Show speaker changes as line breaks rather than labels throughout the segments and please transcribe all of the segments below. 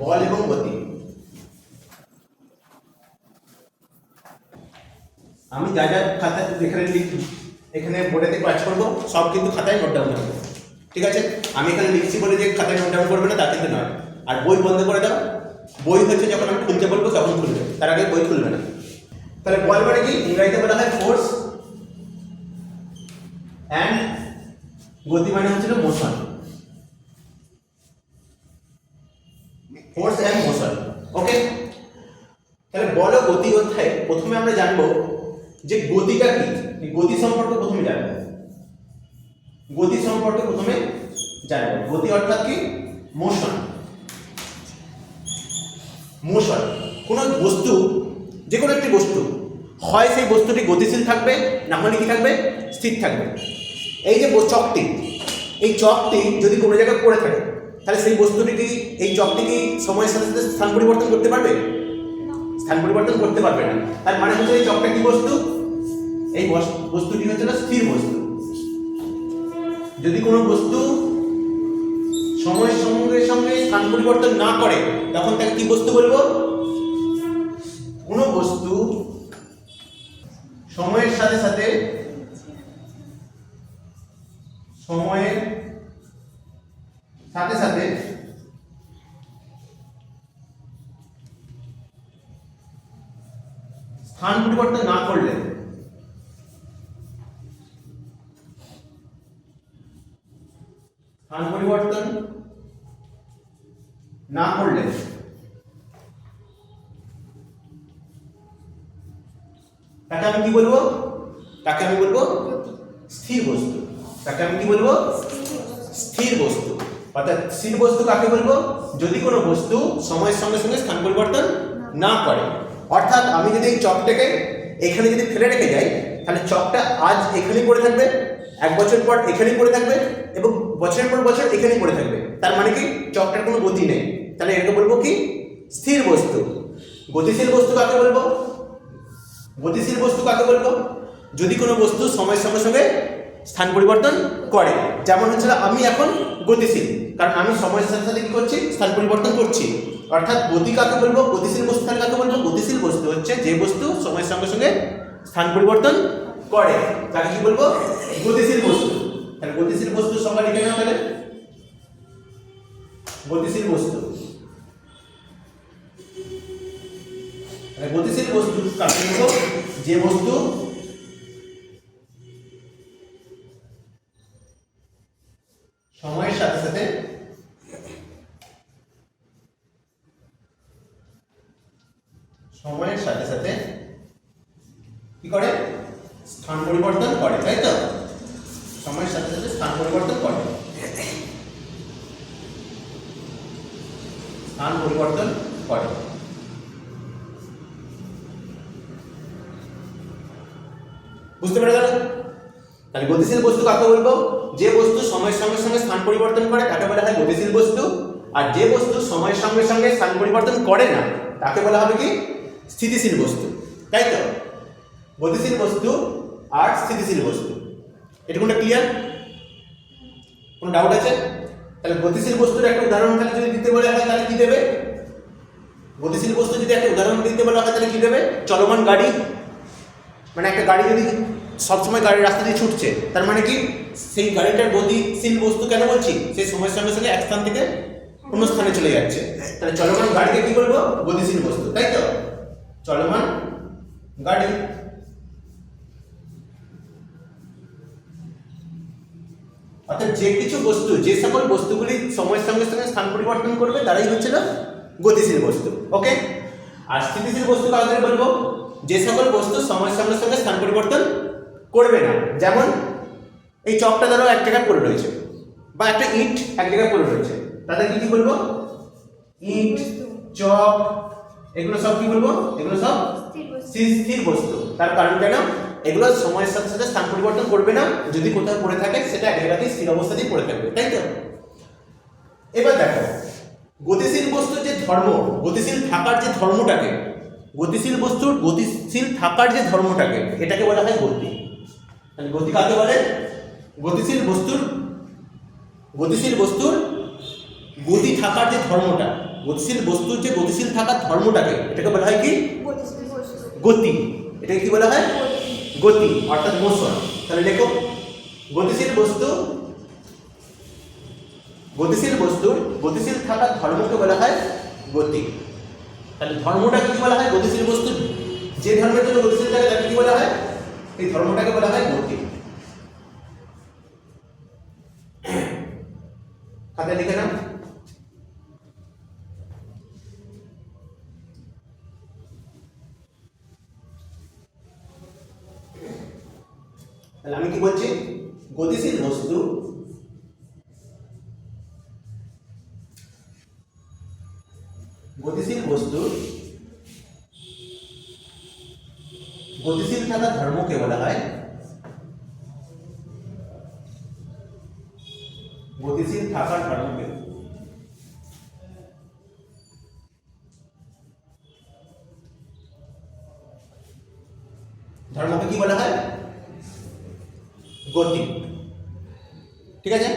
বল এবং গতি। আমি যা যা খাতায় এখানে লিখি, এখানে বোর্ডেতে কাজ করবো, সব কিন্তু খাতায় নোট ডাউন করবো, ঠিক আছে? আমি এখানে লিখছি বলে যে খাতায় নোট ডাউন করবে না তা কিন্তু নয়। আর বই বন্ধ করে দাও, বই হচ্ছে যখন আমি খুলতে বলবো তখন খুলবে, তার আগে বই খুলবে না। তাহলে বল মানে কি? ইংরেজিতে বলা হয় ফোর্স, অ্যান্ড গতি মানে হচ্ছিল মোশন। ফোর্স অ্যান্ড মোশন, ওকে? তাহলে বল ও গতি অধ্যায়ে প্রথমে আমরা জানবো যে গতিটা কি। গতি সম্পর্কে প্রথমে জানবো, গতি সম্পর্কে প্রথমে জানবো। গতি অর্থাৎ কি? মোশন। মোশন কোনো বস্তু, যে কোনো একটি বস্তু, হয় সেই বস্তুটি গতিশীল থাকবে, না হলে কি থাকবে? স্থির থাকবে। এই যে চকটি, এই চকটি যদি কোনো জায়গায় পড়ে থাকে, তাহলে সেই বস্তুটি কি, এই চকটি কি সময়ের সাথে সাথে স্থান পরিবর্তন করতে পারবে? স্থান পরিবর্তন করতে পারবে না। তার মানে হচ্ছে এই চকটা কি বস্তু? এই বস্তুটি হচ্ছে স্থির বস্তু। যদি কোনো বস্তু সময়ের সঙ্গে সঙ্গে স্থান পরিবর্তন না করে, তখন তাকে কি বস্তু বলবো? কোনো বস্তু সময়ের সাথে সাথে সময়ের সাথে সাথে স্থান পরিবর্তন না করলে, স্থান পরিবর্তন না করলে তাকে আমি কি বলবো? তাকে আমি বলবো স্থির বস্তু। তাকে আমি কি বলবো? স্থির বস্তু। অর্থাৎ স্থির বস্তু কাকে বলবো? যদি কোনো বস্তু সময়ের সঙ্গে সঙ্গে স্থান পরিবর্তন না করে। অর্থাৎ আমি যদি এই চকটাকে এখানে যদি ফেলে রেখে যাই, তাহলে চকটা আজ এখানেই পড়ে থাকবে, এক বছর পর এখানেই পড়ে থাকবে, এবং বছরের পর বছর এখানেই পড়ে থাকবে। তার মানে কি? চকটার কোনো গতি নেই। তাহলে এটাকে বলবো কি? স্থির বস্তু। গতিশীল বস্তু কাকে বলবো? গতিশীল বস্তু কাকে বলবো? যদি কোনো বস্তু সময়ের সঙ্গে সঙ্গে স্থান পরিবর্তন করে। যেমন হচ্ছে আমি এখন গতিশীল, কারণ আমি সময়ের সাথে সাথে কি করছি? স্থান পরিবর্তন করছি। অর্থাৎ গতি কাকে বলবো? গতিশীল বস্তু কাকে বলবো? গতিশীল বস্তু হচ্ছে যে বস্তু সময়ের সঙ্গে সঙ্গে স্থান পরিবর্তন করে, তাকে কি বলবো? গতিশীল বস্তু। তাহলে গতিশীল বস্তুর সংজ্ঞা লিখে নাও তাহলে। গতিশীল বস্তু, গতিশীল বস্তু কাকে বলবো? যে বস্তু সময়ের সাথে সাথে কি করে? স্থান পরিবর্তন করে, তাই তো? সময়ের সাথে সাথে স্থান পরিবর্তন করে, স্থান পরিবর্তন করে। বুঝতে পেরে গেল? তাহলে গতিশীল বস্তু কাকে বলবো? যে বস্তু সময়ের সঙ্গে সঙ্গে স্থান পরিবর্তন করে তাকে বলা হয় গতিশীল বস্তু। আর যে বস্তু সময়ের সঙ্গে সঙ্গে স্থান পরিবর্তন করে না তাকে বলা হবে কি? স্থিতিশীল বস্তু, তাই তো? গতিশীল বস্তু আর স্থিতিশীল বস্তু, এটা কোনটা ক্লিয়ার? কোনো ডাউট আছে? তাহলে গতিশীল বস্তুর একটা উদাহরণ তাহলে যদি দিতে বলা হয় তাহলে কি দেবে? গতিশীল বস্তু যদি একটা উদাহরণ দিতে বলা হয় তাহলে কি দেবে? চলমান গাড়ি। মানে একটা গাড়ি যদি সবসময় গাড়ির রাস্তা দিয়ে ছুটছে, তার মানে কি? সেই গাড়িটার গতিশীল বস্তু কেন বলছি? সেই সময়ের সঙ্গে সঙ্গে এক স্থান থেকে অন্য স্থানে চলে যাচ্ছে। তাহলে চলমান গাড়িকে কি বলবো? গতিশীল বস্তু, তাই তো? চলমান গাড়ি। অর্থাৎ যে কিছু বস্তু, যে সকল বস্তুগুলি সময়ের সঙ্গে সঙ্গে স্থান পরিবর্তন করবে তারাই হচ্ছে না গতিশীল বস্তু, ওকে? আর স্থিতিশীল বস্তু কাদের বলবো? যে সকল বস্তু সময়ের সঙ্গে সঙ্গে স্থান পরিবর্তন করবে না। যেমন এই চকটা ধরো এক জায়গায় পড়ে রয়েছে, বা একটা ইট এক জায়গায় পড়ে রয়েছে, তাদেরকে কি বলবো? ইট, চক, এগুলো সব কি বলবো? এগুলো সব স্থির বস্তু। তার কারণ কেন? এগুলো সময়ের সাথে সাথে স্থান পরিবর্তন করবে না। যদি কোথাও পড়ে থাকে সেটা এক জায়গাতেই স্থির অবস্থাতেই পড়ে থাকবে, তাই তো? এবার দেখো গতিশীল বস্তুর যে ধর্ম, গতিশীল থাকার যে ধর্মটাকে, গতিশীল বস্তুর গতিশীল থাকার যে ধর্মটাকে, এটাকে বলা হয় গতি। তাহলে গতি কাকে বলে? গতিশীল বস্তুর গতি থাকার যে ধর্মটা, গতিশীল বস্তুর যে গতিশীল থাকার ধর্মটাকে এটাকে বলা হয় কি?
গতিশীল বস্তু।
গতি। এটাকে কি বলা হয়? গতি অর্থাৎ মোশন। তাহলে লেখো গতিশীল বস্তুর গতিশীল থাকার ধর্মকে বলা হয় গতি। তাহলে ধর্মটাকে কি বলা হয়? গতিশীল বস্তু যে ধর্মের জন্য গতিশীল থাকে তাকে কি বলা হয়? এই ধর্মটাকে বলা হয় গতি। খাতায় লিখে নাও। তাহলে আমি কি বলছি? গতিশীল বস্তু গতিশীল থাকার ধর্মকে বলা হয় গতিশীল থাকার ধর্মকে কি বলা হয়? গতি। ঠিক আছে?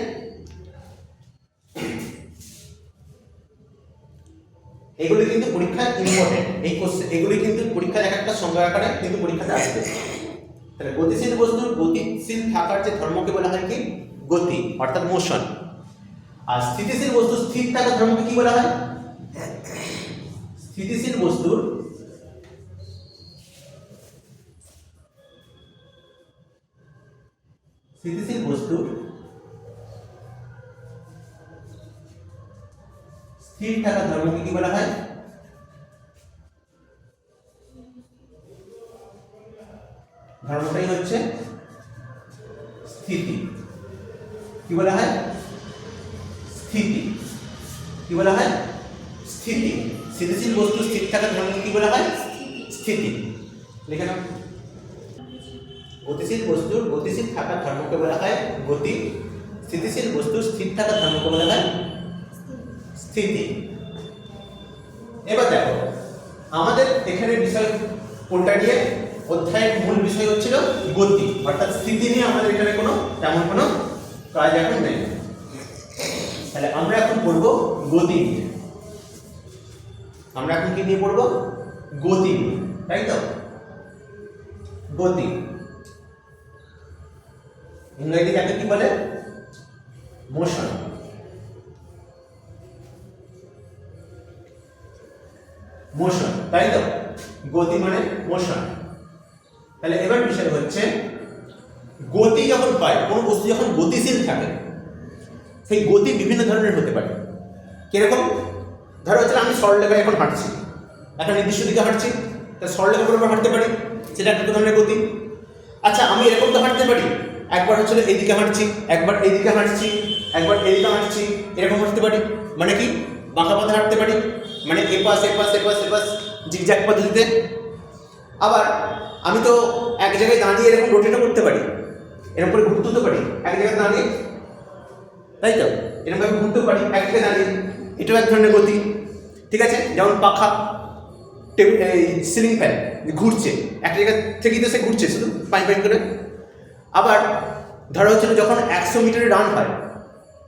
এগুলি কিন্তু পরীক্ষায় ইম্পর্টেন্ট। এই কোশ্চেন এগুলি কিন্তু পরীক্ষায় এক একটা সংজ্ঞা আকারে কিন্তু পরীক্ষাতে আসবে। তাহলে গতিশীল বস্তুর গতিশীল থাকার যে ধর্মকে বলা হয় কি? গতি অর্থাৎ মোশন। আর স্থিতিশীল বস্তু স্থির থাকার ধর্মকে কি বলা হয়? স্থিতিশীল বস্তুর স্থির থাকার ধর্মকে কি বলা হয়? ধর্মটাই হচ্ছে স্থিতি। কি বলা হয়? স্থিতি। কি বলা হয়? স্থিতি। স্থিতিশীল বস্তু স্থির থাকার ধর্মকে কি বলা হয়? স্থিতি। লিখে নাও। গতিশীল বস্তুর গতিশীল থাকার ধর্মকে বলা হয় গতি। স্থিতিশীল বস্তুর স্থির থাকার ধর্মকে বলা হয় স্থিতি। এবার দেখো আমাদের এখানে বিষয় কোনটা নিয়ে? অধ্যায়ের মূল বিষয় হচ্ছিল গতি অর্থাৎ স্থিতি নিয়ে আমাদের এখানে তেমন কোনো কাজ এখন নেই। তাহলে আমরা এখন পড়বো গতি নিয়ে। আমরা এখন কি নিয়ে পড়বো? গতি নিয়ে, তাই তো? গতি ইংরেজি যাকে কি বলে? মোশন। মোশন, তাই তো? গতি মানে মোশন। তাহলে এবার বিষয় হচ্ছে গতি যখন পায়, কোনো বস্তু যখন গতিশীল থাকে সেই গতি বিভিন্ন ধরনের হতে পারে। কিরকম? ধরো হচ্ছে আমি সরলরেখায় এখন হাঁটছি, একটা নির্দিষ্ট দিকে হাঁটছি, তা সরলরেখা বরাবর হাঁটতে পারি, সেটা একটা ধরনের গতি। আচ্ছা আমি এরকম তো হাঁটতে পারি, একবার হচ্ছে এইদিকে হাঁটছি, একবার এইদিকে হাঁটছি, একবার এইদিকে হাঁটছি, এরকম হাঁটতে পারি। মানে কি? বাঁকা পথে হাঁটতে পারি, মানে এপাশ এপাশ এপাশ এপাশ জিগজ্যাগ পদ্ধতিতে। আবার আমি তো এক জায়গায় দাঁড়িয়ে এরকম রোটেটও করতে পারি, এরকম করে ঘুরতে তো পারি এক জায়গায় দাঁড়িয়ে, তাই তো? এরকম ভাবে ঘুরতেও পারি এক জায়গায় দাঁড়িয়ে, এটাও এক ধরনের গতি। ঠিক আছে? যেমন পাখা, সিলিং ফ্যান ঘুরছে, এক জায়গা থেকেই তো সে ঘুরছে শুধু পাই পাই করে। আবার ধরো হচ্ছিল যখন 100 মিটারের রান হয়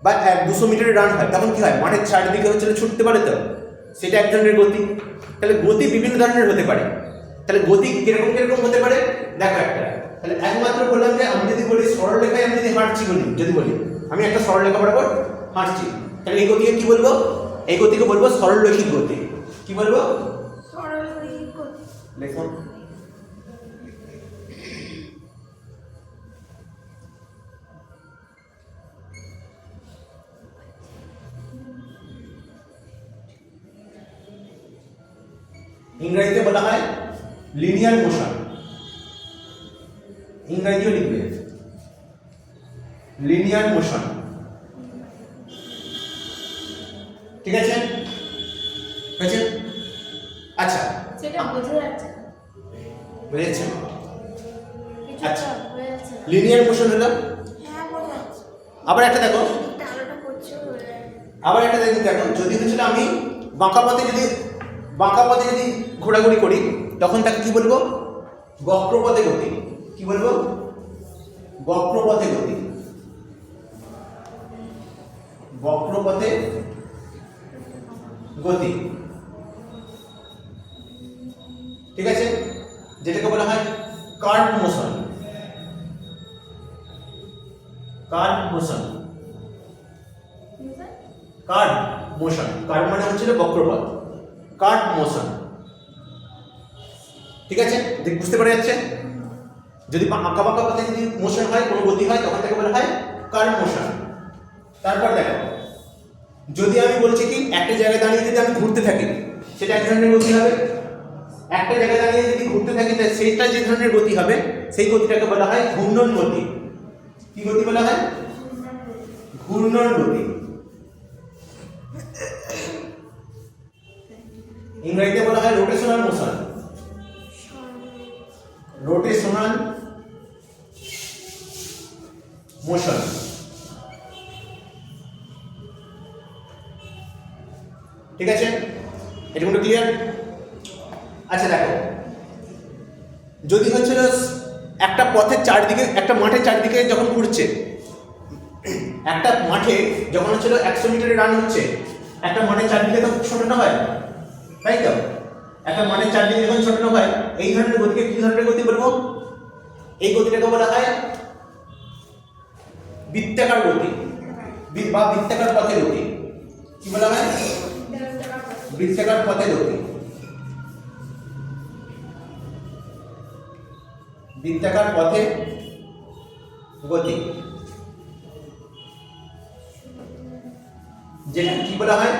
বা 200 মিটারের রান হয়, তখন কি হয়? মাঠের চারদিকে হচ্ছিল ছুটতে পারে, তো সেটা এক ধরনের গতি। তাহলে গতি বিভিন্ন ধরনের হতে পারে। তাহলে গতি কিরকম কিরকম হতে পারে দেখো একটা। তাহলে একমাত্র বললাম যে আমি যদি বলি সরলরেখায় আমি যদি হাঁটছি বলি, যদি বলি আমি একটা সরলরেখা বরাবর হাঁটছি, তাহলে এই গতিকে কি বলবো? এই গতিকে বলবো সরলরৈখিক গতি। কি বলবো?
সরলরৈখিক গতি।
দেখুন ইংরেজিতে বলা হয় লিনিয়ার মোশন। ইংরেজিও লিখবে লিনিয়ার মোশন। ঠিক আছে? হয়েছে? আচ্ছা
সেটা বোঝা যাচ্ছে না।
বুঝেছেন?
কিছু
আচ্ছা
হয়ে যাচ্ছে না।
লিনিয়ার মোশন হলো।
হ্যাঁ বোঝা যাচ্ছে।
আবার একটা দেখো,
এটা আলোটা করছে হয়ে যাচ্ছে।
আবার একটা দেখো, যদি হচ্ছিল আমি বাঁকা পথে যদি ঘোরাঘুরি করি, তখন তাকে কি বলবো? বক্রপথে গতি। কি বলবো? বক্রপথে গতি। বক্রপথে গতি। ঠিক আছে, যেটাকে বলা হয় curve motion. Curve motion, curve motion, curve মানে হচ্ছে বক্রপথ, কার্ভ মোশন। ঠিক আছে, বুঝতে পারা যাচ্ছে? যদি আঁকা বাঁকা পথে যদি মোশন হয়, কোনো গতি হয়, তখন তাকে বলা হয় কার্ভ মোশন। তারপর দেখো, যদি আমি বলছি কি একটা জায়গায় দাঁড়িয়ে যদি আমি ঘুরতে থাকি, সেটা এক ধরনের গতি হবে। একটা জায়গায় দাঁড়িয়ে যদি ঘুরতে থাকি, তাহলে সেইটা যে ধরনের গতি হবে, সেই গতিটাকে বলা হয় ঘূর্ণন গতি। কি গতি বলা হয়? ঘূর্ণন গতি। ইংরেজিতে বলা হয় রোটেশনাল মোশন। Rotational motion. ঠিক আছে, এটা কিন্তু ক্লিয়ার? আচ্ছা দেখো, যদি হচ্ছিল একটা পথের চারদিকে, একটা মাঠের চারদিকে যখন ঘুরছে, একটা মাঠে যখন হচ্ছিল 100 মিটারের রান হচ্ছে, একটা মাঠের চারদিকে তো ছোটানো হয়, তাই তো? একটা মাঠের চারদিকে যখন ছোটানো হয়, এই ধরনের গতিকে কি ধরনের গতি বলবো? এই গতিটাকে বলা হয় বৃত্তাকার গতি বা বৃত্তাকার পথে গতি। কি বলা হয়? বৃত্তাকার পথে গতি। বৃত্তাকার পথে গতি, যেটা কি বলা হয়,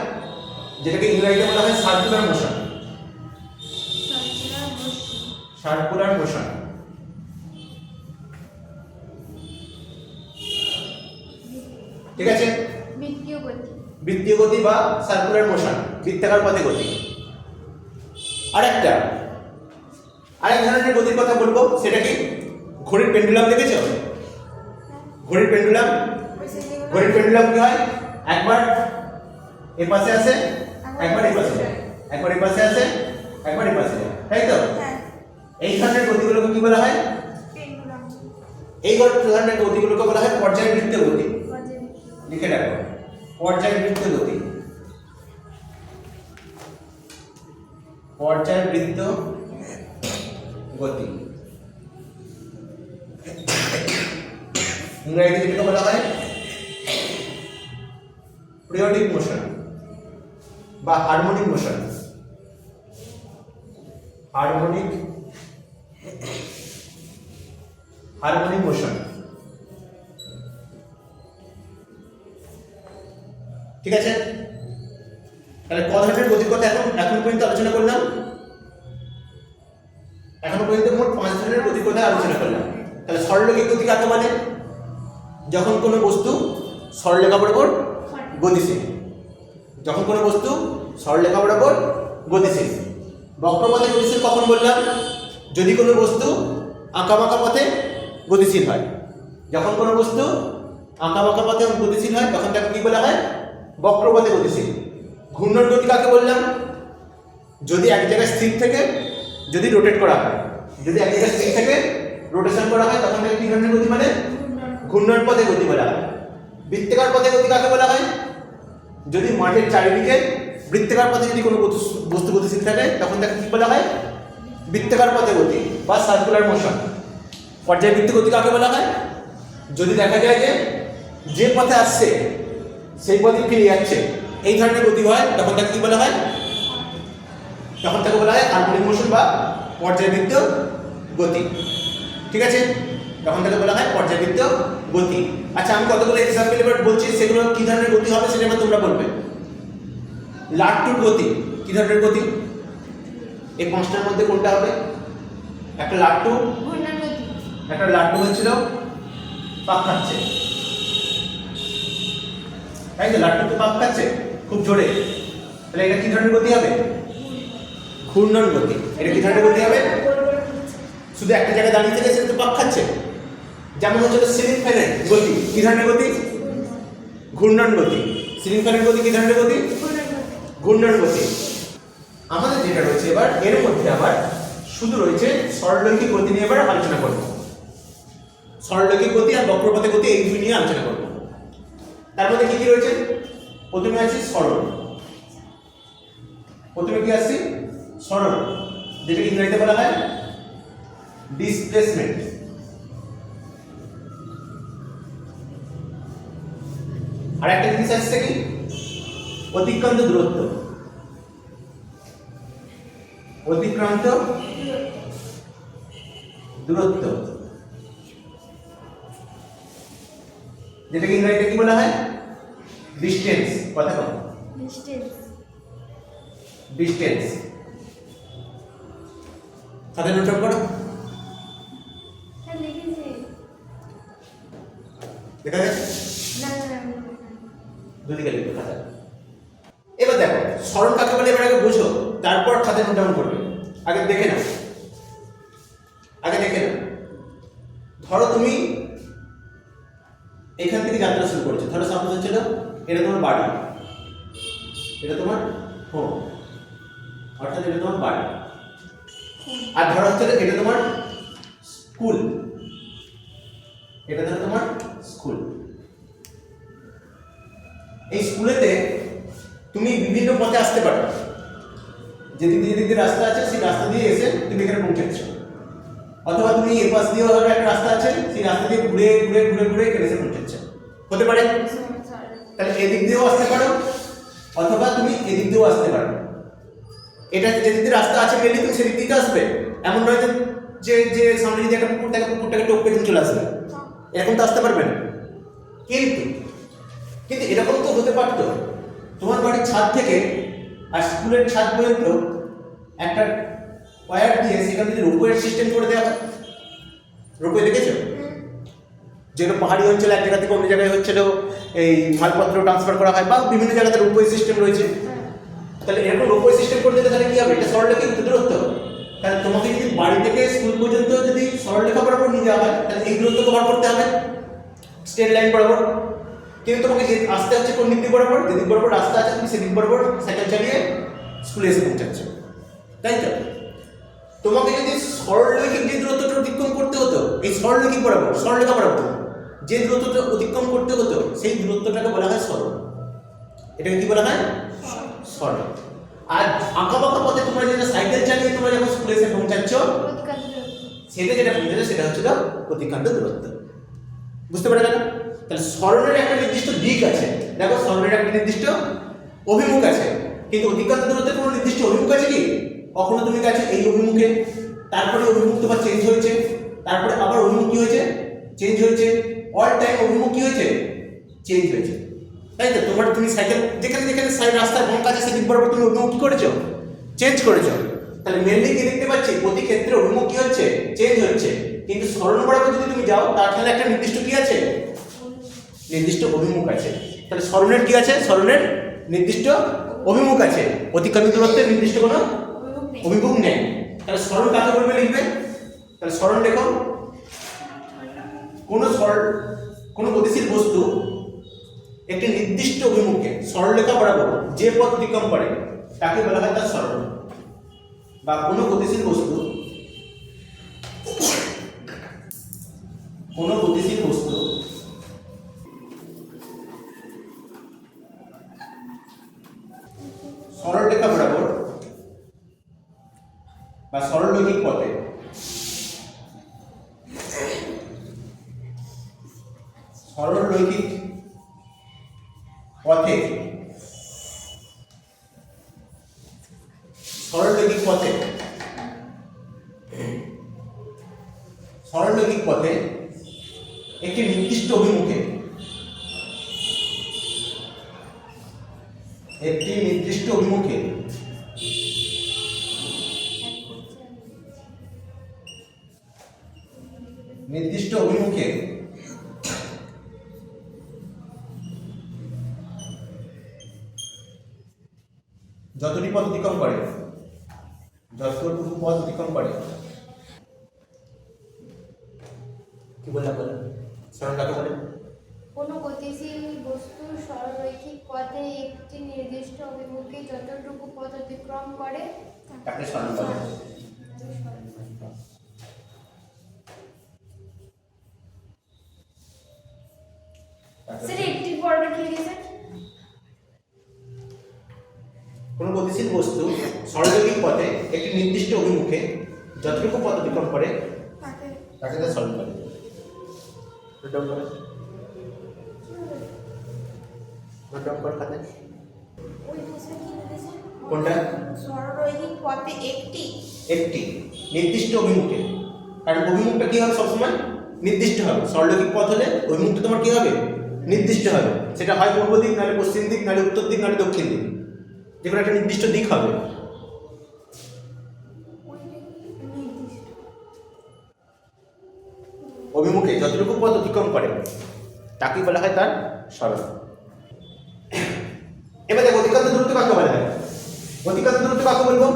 যেটাকে ইংরেজিতে বলা হয় সার্কুলার মোশন। Circular motion. ঠিক আছে,
বৃত্তীয় গতি।
বৃত্তীয় গতি বা সার্কুলার মোশন, বৃত্তাকার পথে গতি। আরেক ধরনের গতির কথা বলবো, সেটা কি? ঘড়ির পেন্ডুলাম দেখেছো? ঘড়ির পেন্ডুলাম, ঘড়ির পেন্ডুলাম কি হয়? একবার এ পাশে আসে, একবার এই পাশে যায়, একবার এই পাশে আসে, একবার এই পাশে যায়, তাই তো? এই ধরনের গতিগুলোকে কি বলা হয়? এই ধরনের গতিগুলোকে বলা হয় পর্যায়বৃত্ত গতি। লিখে রাখো, পর্যায়বৃত্ত গতি। পর্যায়বৃত্ত গতি। ইংরেজিতে যেটাকে বলা হয় পিরিয়ডিক মোশন বা হারমোনিক মোশন। Harmonic motion. ঠিক আছে, তাহলে ক ধরনের গতির কথা এখন পর্যন্ত আলোচনা করলাম? এখনো পর্যন্ত মোট 5 ধরনের গতির কথা আলোচনা করলাম। তাহলে সরলরৈখিক গতি কাকে বলে? যখন কোনো বস্তু সরলরেখা বরাবর গতিশীল। যখন কোনো বস্তু সরলরেখা বরাবর গতিশীল। বক্রপথে গতিশীল কখন বললাম? যদি কোনো বস্তু আঁকাবাঁকা পথে গতিশীল হয়। যখন কোনো বস্তু আঁকাবাঁকা পথে গতিশীল হয়, তখন তাকে কি বলা হয়? বক্রপথে গতিশীল। ঘূর্ণন গতি কাকে বললাম? যদি এক জায়গায় স্থির থেকে যদি রোটেট করা হয়, যদি এক জায়গায় স্থির থেকে রোটেশন করা হয়, তখন তাকে কি ধরনের গতি বলে? ঘূর্ণন পথে গতি বলা হয়। বৃত্তাকার পথে গতি কাকে বলা হয়? যদি মাঠের চারিদিকে বৃত্তাকার পথে যদি কোনো বস্তু গতিশীল থাকে, তখন তাকে কি বলা হয়? বৃত্তাকার পথে গতি বা সার্কুলার মোশন। পর্যায়বৃত্ত গতি কাকে বলা হয়? যদি দেখা যায় যে পথে আসছে সেই পথে ফিরে যাচ্ছে, এই ধরনের গতি হয়, তখন তাকে কি বলা হয়? তখন তাকে বলা হয় হারমোনিক মোশন বা পর্যায়বৃত্ত গতি। ঠিক আছে, তখন তাকে বলা হয় পর্যায়বৃত্ত গতি। আচ্ছা, আমি কতগুলো এক্সাম্পল এবার বলছি, সেগুলো কি ধরনের গতি হবে সেটা এবার তোমরা বলবে। লাট্টুর গতি কি ধরনের গতি? এই পাঁচটার মধ্যে কোনটা হবে? একটা লাট্টু, একটা লাট্টু হচ্ছিল পাক খাচ্ছে, তাই তো? লাট্টু তো পাক খাচ্ছে খুব জোরে, তাহলে এটা কি ধরনের গতি হবে? ঘূর্ণন গতি। এটা কি ধরনের গতি হবে? শুধু একটা জায়গায় দাঁড়িয়ে থেকে সে তো পাক খাচ্ছে। যেমন হচ্ছে সিলিং ফ্যানের গতি কি ধরনের গতি? ঘূর্ণন গতি। সিলিং ফ্যানের গতি কি ধরনের গতি? ঘূর্ণন গতি। আমাদের যেটা রয়েছে এবার, এর মধ্যে আবার শুধু রয়েছে সরলরৈখিক গতি নিয়ে এবার আলোচনা করব। সরলরৈখিক গতি আর বক্রপথে গতি, এই দুই নিয়ে আলোচনা করব। তার মধ্যে কি কি রয়েছে? প্রথমে আছে সরল। প্রথমে কি আসছে? সরণ, যেটাকে ইংরেজিতে বলা হয় ডিসপ্লেসমেন্ট। আর একটা জিনিস আসছে কি? অতিক্রান্ত দূরত্ব। অতিক্রান্ত দূরত্ব, যেটাকে ইংরেজিতে কি বলা হয়? ডিস্টেন্স। কথা কম।
ডিস্টেন্স।
ডিস্টেন্স। সাথে নোট করো।
হ্যাঁ লিখেছি।
দেখা গেছে?
না না না
দুদিকে লিখো খাতা। এবার দেখো সরণ কাকে বলে, এবার আগে বুঝো, তারপর খাতায় নোট ডাউন করবে। আগে দেখে নাও, আগে দেখে নাও। ধরো তুমি এখান থেকে যাত্রা শুরু করেছো। ধরো সাপোজ হচ্ছিল এটা তোমার বাড়ি, এটা তোমার হোম, অর্থাৎ এটা তোমার বাড়ি। আর ধরো হচ্ছে এটা তোমার স্কুল, এটা ধরো তোমার স্কুল। এই স্কুলেতে তুমি বিভিন্ন পথে আসতে পারো, যেদিকে রাস্তা আছে সেই রাস্তা দিয়ে এসে তুমি এখানে পৌঁছাচ্ছ, অথবা তুমি এই পাশ দিয়েও ধরো একটা রাস্তা আছে, সেই রাস্তা দিয়ে ঘুরে ঘুরে ঘুরে ঘুরে এখানে এসে পৌঁছাচ্ছ, হতে পারে। তাহলে এদিক দিয়েও আসতে পারো, অথবা তুমি এদিক দিয়েও আসতে পারো। এটা যেদিক দিয়ে রাস্তা আছে মেনলি তুমি সেদিক দিকে আসবে, এমন নয় যে যে সামনে যদি একটা পুকুর থাকে পুকুরটাকে টপকে তুমি চলে আসবে, এরকম তো আসতে পারবে না। কিন্তু কিন্তু এরকম তো হতে পারতো, তোমার বাড়ির ছাদ থেকে আর স্কুলের ছাদ পর্যন্ত একটা ওয়্যার দিয়ে সেখানে যদি রোপওয়ের সিস্টেম করে দেওয়া হয়। রোপওয়ে দেখেছো? যেগুলো পাহাড়ি অঞ্চলে এক জায়গা থেকে অন্য জায়গায় হচ্ছিল এই মালপত্র ট্রান্সফার করা হয়, বা বিভিন্ন জায়গাতে রোপওয়ে সিস্টেম রয়েছে। তাহলে এরকম রোপওয়ে সিস্টেম করে দিলে তাহলে কি হবে? এটা সরলরেখা দূরত্ব। তাহলে তোমাকে যদি বাড়ি থেকে স্কুল পর্যন্ত যদি সরলরেখা বরাবর নিয়ে যাওয়া হয়, তাহলে এই দূরত্ব কভার করতে হবে স্ট্রেট লাইন বরাবর। কিন্তু তোমাকে যে আসতে হচ্ছে কোন দিক বরাবর, যেদিক বরাবর রাস্তা আছে তুমি সেদিক বরাবর সাইকেল চালিয়ে স্কুলে এসে পৌঁছাচ্ছ, তাই তো? তোমাকে যদি সরলরৈখিক যে দূরত্বটা অতিক্রম করতে হতো, এই সরলরৈখিক বরাবর সরলরেখা বরাবর যে দূরত্বটা অতিক্রম করতে হতো, সেই দূরত্বটাকে বলা হয় সরল। এটাকে কি বলা হয়? সরল। আর আঁকা বাঁকা পথে তোমরা যেটা সাইকেল চালিয়ে তোমরা যখন স্কুলে এসে পৌঁছাচ্ছ, সেটা যেটা পৌঁছাচ্ছ সেটা হচ্ছিল অতিক্রান্ত দূরত্ব। বুঝতে পারা গেল? তাহলে সরণের একটা নির্দিষ্ট দিক আছে, দেখো সরণের একটা নির্দিষ্ট অভিমুখ আছে, কিন্তু অতিক্রান্ত দূরত্বের কোনো নির্দিষ্ট অভিমুখ আছে কি? কখনো তুমি গেছো এই অভিমুখে, তারপরে অভিমুখ তোমার চেঞ্জ হয়েছে, তারপরে আবার অভিমুখ কি হয়েছে? চেঞ্জ হয়েছে। অল টাইম অভিমুখ কি হয়েছে? চেঞ্জ হয়েছে, তাই তো? তুমি সাইকেল যেখানে যেখানে রাস্তার বাম কাছে সেদিক বরাবর তুমি অভিমুখ কি করেছো? চেঞ্জ করেছো। তাহলে মেনলি কি দেখতে পাচ্ছি? প্রতি ক্ষেত্রে অভিমুখ কি হচ্ছে? চেঞ্জ হচ্ছে। কিন্তু সরণ বরাবর যদি তুমি যাও, তার তাহলে একটা নির্দিষ্ট কি আছে? নির্দিষ্ট অভিমুখ আছে। তাহলে সরণের কি আছে? সরণের নির্দিষ্ট অভিমুখ আছে, অতিক্রান্ত দূরত্বের নির্দিষ্ট কোনো অভিমুখ নেই। তাহলে সরণ কাকে বলবে লিখবে? তাহলে সরণ লেখো, কোনো গতিশীল বস্তু একটি নির্দিষ্ট অভিমুখে সরলরেখা বরাবর যে পথ অতিক্রম করে তাকে বলা হয় তার সরণ। বা কোনো গতিশীল বস্তু সরলরেখা বরাবর বা সরলরৈখিক পথে সরলরৈখিক পথে একটি নির্দিষ্ট অভিমুখে যতটুকু পথ অতিক্রম করে কি বললাম বলে সরণ কাকে বলে?
কোনো গতিশীল বস্তু সরলরৈখিক পথে একটি নির্দিষ্ট অভিমুখে যতটুকু পথ অতিক্রম করে
তাকে সরণ বলে।
স্যার একটি পড়াটা কি দিয়েছেন?
কোনো গতিশীল বস্তু সরলরৈখিক পথে একটি নির্দিষ্ট অভিমুখে যতটুকু পথ অতিক্রম করে তাকে তার সরল বলে। নোট ডাউন করো, নোট ডাউন করো খাতায়। কোনটা?
সরলরৈখিক পথে একটি
একটি নির্দিষ্ট অভিমুখে, কারণ অভিমুখটা কি হবে সবসময় নির্দিষ্ট হবে। সরলরৈখিক পথ হলে অভিমুখটা তোমার কি হবে নির্দিষ্ট হবে, সেটা হয় পূর্ব দিক, নাহলে পশ্চিম দিক, নাহলে উত্তর দিক, নাহলে দক্ষিণ দিক, যে কোনো একটা নির্দিষ্ট দিক হবে। অভিমুখে যতটুকু পথ অতিক্রম করে তাকে বলা হয় তার সরল। এবার দেখো অতিক্রান্ত দূরত্ব কাকে বলা হয়? অতিক্রান্ত দূরত্ব কাকে বলবো?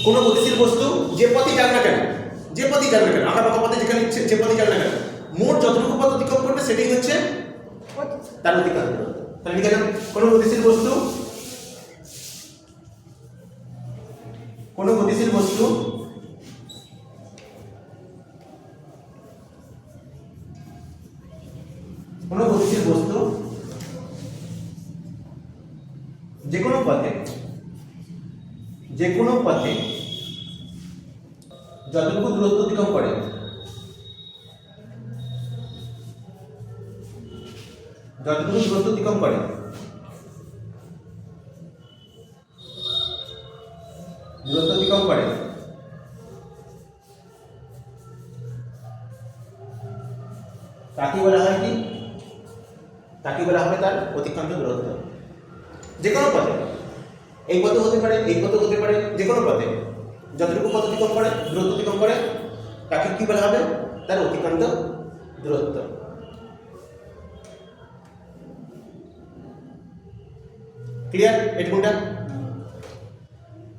কোনো গতিশীল বস্তু যে পথেই যাক না কেন, যে পথেই যাক না কেন, আঁকা বাঁকা পথে যেখানে ইচ্ছে যে পথেই যাক না কেন, মোট যতটুকু পথ অতিক্রম করবে সেটাই হচ্ছে তার অতিক্রান্ত দূরত্ব। তাহলে লিখে নাও, কোনো গতিশীল বস্তু, কোনো গতিশীল বস্তু কোনো গতিশীল বস্তু যে কোনো পথে যতটুকু দূরত্ব অতিক্রম করে তাকে বলা হয় কি? তাকে বলা হবে তার অতিক্রান্ত দূরত্ব। যে কোনো পথে, এই পথে হতে পারে, এই পথে হতে পারে, যে কোনো পথে যতটুকু পথ অতিক্রম করে, দূরত্ব অতিক্রম করে, তাকে কি বলা হবে? তার অতিক্রান্ত দূরত্ব। ক্লিয়ার এটুকুটা?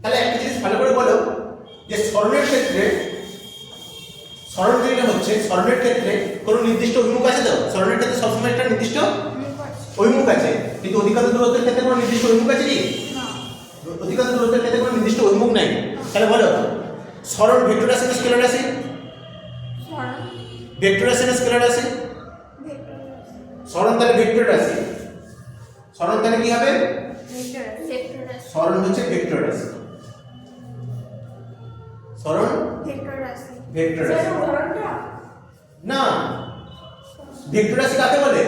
তাহলে একটা জিনিস ভালো করে বলো যে সরণের ক্ষেত্রে, সরণ যেটা হচ্ছে, সরণের ক্ষেত্রে কোনো নির্দিষ্ট অভিমুখ আছে তো? সরণের ক্ষেত্রে সবসময় একটা নির্দিষ্ট অভিমুখ আছে, কিন্তু অতিক্রান্ত দূরত্বের ক্ষেত্রে কোনো নির্দিষ্ট অভিমুখ আছে কি? অতিক্রান্ত দূরত্বের ক্ষেত্রে কোনো নির্দিষ্ট অভিমুখ নাই। তাহলে বলো সরণ ভেক্টর রাশি না স্কেলার রাশি? ভেক্টর রাশি না স্কেলার রাশি? সরণ তাহলে ভেক্টর রাশি। সরণ তাহলে কি হবে? সরণ হচ্ছে ভেক্টর রাশি। সরণ ভেক্টর রাশি না, ভেক্টর রাশি কাকে বলে?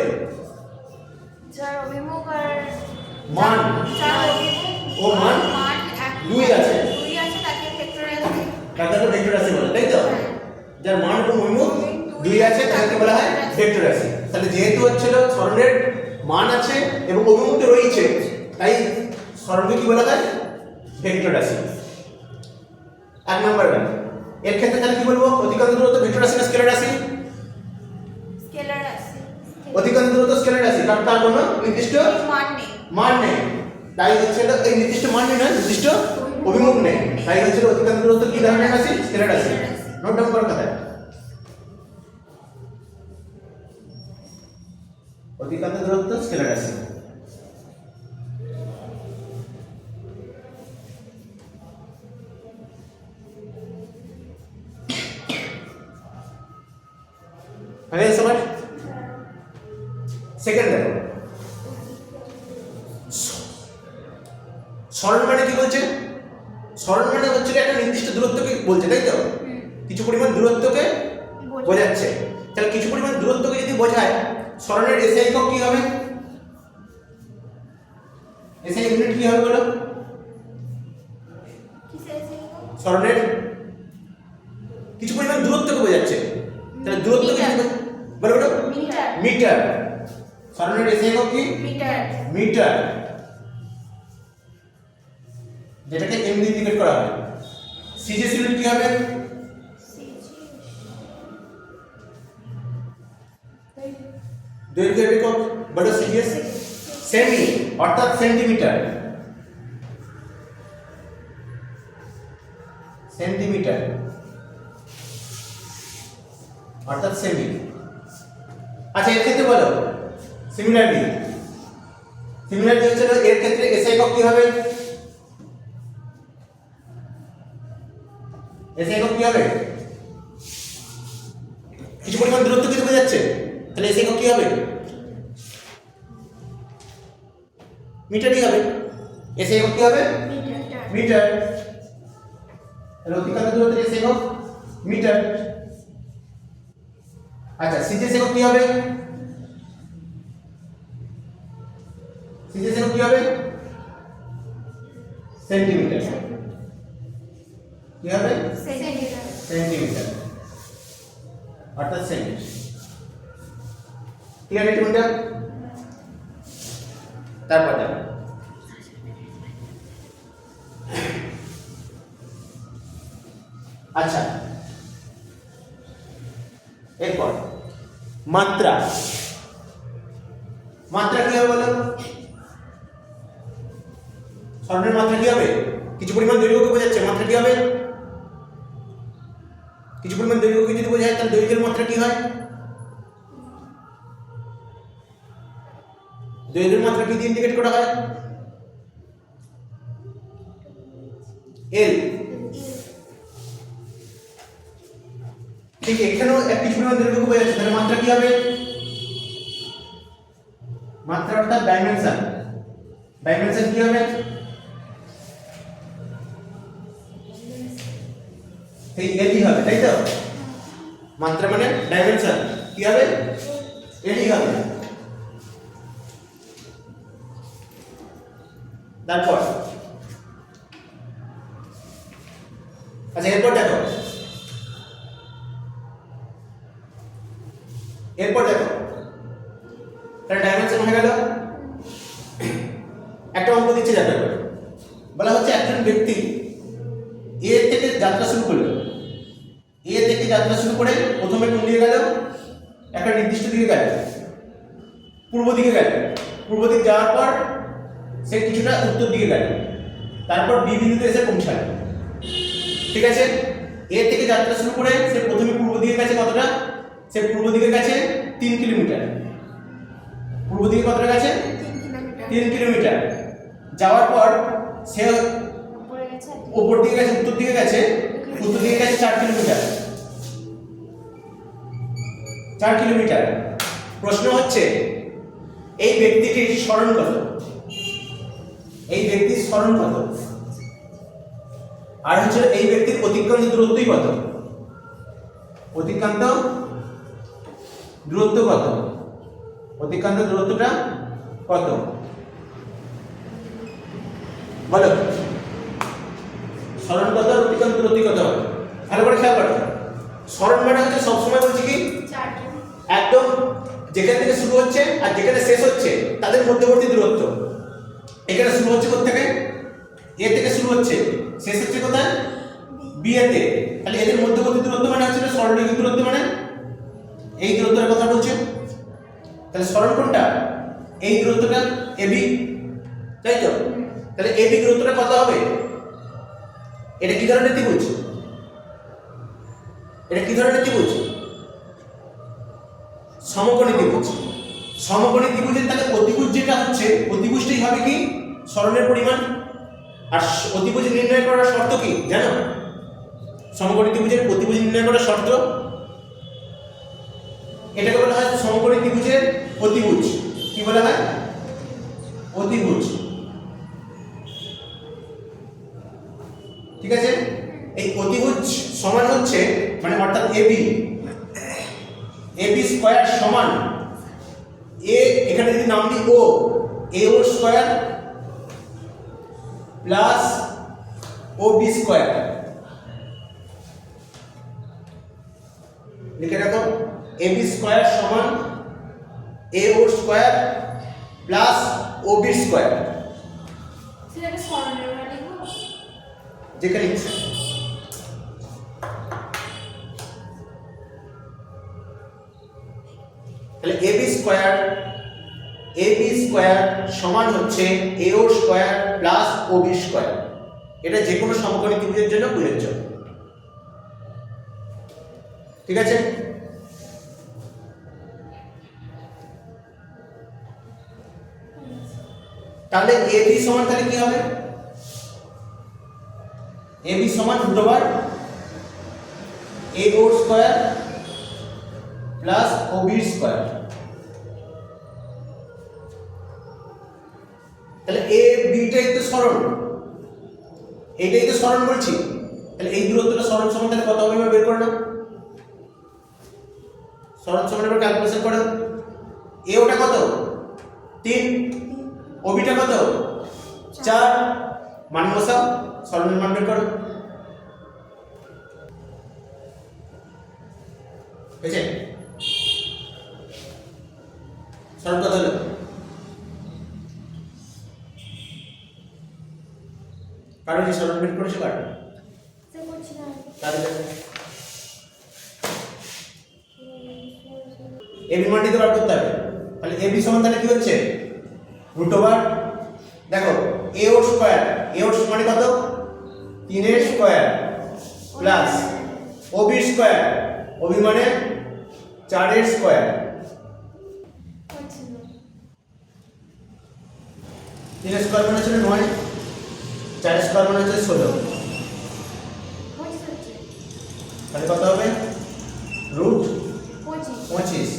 যার অভিমুখ আর
মান, ও মান দুই আছে
তাকে ভেক্টর রাশি,
তাকে ভেক্টর রাশি বলে, তাই তো? যার মান এবং অভিমুখ দুই আছে তাকে বলা হয় ভেক্টর রাশি। তাহলে যেহেতু হচ্ছিল সরণের মান আছে এবং অভিমুখ রয়েছে, তাই সরণকে কি বলা হয়? ভেক্টর রাশি। এক নাম্বার ব্যাপার। এর ক্ষেত্রে তাহলে কি বলবো? অতিক্রান্ত দূরত্ব ভেক্টর রাশি না স্কেলার রাশি? অতিক্রান্ত দূরত্ব স্কেলার রাশি, কারণ তার কোনো নির্দিষ্ট মান নেই। তাই হচ্ছে এই নির্দিষ্ট মান নেই, না নির্দিষ্ট অভিমুখ নেই, তাই হচ্ছে অতিক্রান্ত দূরত্ব কি ধরনের রাশি? স্কেলার রাশি। নোট ডাউন করার কথা, অতিক্রান্ত দূরত্ব স্কেলার রাশি। হয়ে গেছে? সেকেন্ড দেখো, সরণ মানে কি বলছে? সরণ মানে হচ্ছে একটা নির্দিষ্ট দূরত্বকে বলছে, তাই তো? কিছু পরিমাণ দূরত্বকে বোঝাচ্ছে। তাহলে কিছু পরিমাণ দূরত্বকে যদি বোঝায়, সরণের এসআই একক কি হবে? এসআই ইউনিট কি হবে বলো? সরণের কিছু পরিমাণ দূরত্বকে বোঝাচ্ছে, তাহলে দূরত্বকে বলো বলো মিটার। সরণের এসআই একক কি? মিটার, যেটাকে এম দিয়ে ইন্ডিকেট করা হয়। সিজিএস ইউনিট কি হবে? দৈর্ঘ্যের একক বলো সিজিএস সেমি, অর্থাৎ সেন্টিমিটার। সেন্টিমিটার অর্থাৎ সেমি। আচ্ছা এর ক্ষেত্রে বলো সিমিলারলি হচ্ছে এর ক্ষেত্রে এসআই একক কি হবে? এসআই একক কি হবে? কিছু পরিমাণ দূরত্ব কিন্তু বোঝাচ্ছে, তাহলে এসআই একক কি হবে? মিটারই হবে। এস একক কি হবে মিটার, তাহলে অতিক্রান্ত দূরত্বের এস একক মিটার। আচ্ছা সিজিএস একক কি হবে? সিজিএস একক কি হবে? সেন্টিমিটার। কি হবে? সেন্টিমিটার অর্থাৎ সেন্ট। ক্লিয়ার এটা কোনটা? তারপরে আচ্ছা এরপর মাত্রা। মাত্রা কি হবে বলো? স্বর্ণের মাত্রা কি হবে? কিছু পরিমাণ দৈর্ঘ্যকে বোঝাচ্ছে, মাত্রা কি হবে? কিছু পরিমাণ দৈর্ঘ্যকে যদি বোঝায় তাহলে দৈর্ঘ্যের মাত্রা কি হয়? দৈর্ঘ্যের মাত্রা কি দিয়ে ইন্ডিকেট করা হয়? এল। ঠিক এখানেও এক কিছু পরিমাণ দৈর্ঘ্যকে বোঝাচ্ছে, তাহলে মাত্রা কি হবে? মাত্রা অর্থাৎ ডাইমেনশন। ডাইমেনশন কি হবে? এই এলই হবে, তাই তো? মাত্রা মানে ডাইমেনশন কি হবে? এলই হবে। তারপর আচ্ছা এরপর দেখো, তাহলে ডাইমেনশন হয়ে গেল। একটা অঙ্ক দিচ্ছে যাবে, বলা হচ্ছে একজন ব্যক্তি এ থেকে যাত্রা শুরু করলো। এ থেকে যাত্রা শুরু করে প্রথমে কোন দিকে গেল? একটা নির্দিষ্ট দিকে গেল, পূর্ব দিকে গেল। পূর্ব দিকে যাওয়ার পর সে কিছুটা উত্তর দিকে গেল, তারপর বি বিন্দুতে এসে পৌঁছালো। ঠিক আছে, এ থেকে যাত্রা শুরু করে সে প্রথমে পূর্ব দিকে গেছে কতটা? সে পূর্ব দিকে গেছে 3 কিলোমিটার। পূর্ব দিকে কতটা গেছে? 3 কিলোমিটার। যাওয়ার পর সে উপর দিকে গেছে, উত্তর দিকে গেছে 4 কিলোমিটার। 4 কিলোমিটার। প্রশ্ন হচ্ছে এই ব্যক্তিটির স্মরণ কত? এই ব্যক্তির স্মরণ কত? আর হচ্ছে এই ব্যক্তির অতিক্রান্ত দূরত্বই কত? অতিক্রান্ত দূরত্ব কত? অতিক্রান্ত দূরত্বটা কত বলো? স্মরণ কত আর অতিক্রান্ত দূরত্ব কত হবে? ভালো করে খেয়াল করো। স্মরণ মানে হচ্ছে সবসময় বলছি কি একদম যেখান থেকে শুরু হচ্ছে আর যেখানে শেষ হচ্ছে তাদের মধ্যবর্তী দূরত্ব। এখানে শুরু হচ্ছে কোথা থেকে? এ থেকে শুরু হচ্ছে, শেষ হচ্ছে কোথায়? বি এতে। তাহলে এদের মধ্যবর্তী দূরত্ব মানে হচ্ছে সরলরেখার দূরত্ব, মানে এই দূরত্বের কথা বলছে। তাহলে সরল কোনটা? এই দূরত্বটা এবি, তাই তো? তাহলে এবি দূরত্বটা কত হবে? এটা কি ধরনের ত্রিভুজ? এটা কি ধরনের ত্রিভুজ? সমকোণী ত্রিভুজ। সমকোণী ত্রিভুজের তাহলে অতিভুজ যেটা হচ্ছে, অতিভুজটাই হবে কি সরলের পরিমাণ। আর অতিভুজ নির্ণয় করার শর্ত কি জানো? সমকোণী ত্রিভুজের অতিভুজ নির্ণয় করার শর্ত, এটাকে বলা হয় সমকোণী ত্রিভুজের অতিভুজ। কি বলা হয়? অতিভুজ। ঠিক আছে, এই অতিভুজ সমান হচ্ছে মানে অর্থাৎ এবি, এবি স্কয়ার সমান এ, এখানে যদি নাম দিই ও, এ ও স্কয়ার প্লাস ও বি স্কয়ার। লিখে রাখো, এবি স্কয়ার সমান এ ও স্কয়ার প্লাস ও বি স্কয়ার।
সেটাকে সরলরেখা লিখব,
যেখানে ইচ্ছা। তাহলে এবি স্কয়ার সমান হচ্ছে এ ও স্কয়ার প্লাস ও বি স্কয়ার। এটা যে কোনো সমকোণী ত্রিভুজের জন্য প্রযোজ্য। ঠিক আছে, তাহলে এবি সমান তাহলে কি হবে? এবি সমান √, এ ও স্কয়ার প্লাস ও বি স্কয়ার। তাহলে এ বিটাই তো সরণ, এইটাই তো সরণ বলছি। তাহলে এই দূরত্বটা সরণ সমান তাহলে কত হবে এবার বের করে নাও। সরণ সমান এবার ক্যালকুলেশন করো। এ ওটা কত 3, ওবিটা কত 4, মান বসাও, সরণের মান বের করো। বুঝেছেন? সরণ কত হলো? কারণ যে সরণ বের করেছে কার?
সে করছি না
তাহলে এবি মানটি তো বার করতে হবে। তাহলে এবি সমান তাহলে কি হচ্ছে রুট ওভার, দেখো এ ওর স্কয়ার, এ ওর মানে কত 3 এর square plus OB square, OB মানে 4 এর স্কয়ার,
করছি না
3 এর স্কয়ার মানে হচ্ছে 9, 4 এর স্কয়ার মানে হচ্ছে 16।
হচ্ছে
তাহলে কত হবে রুট
25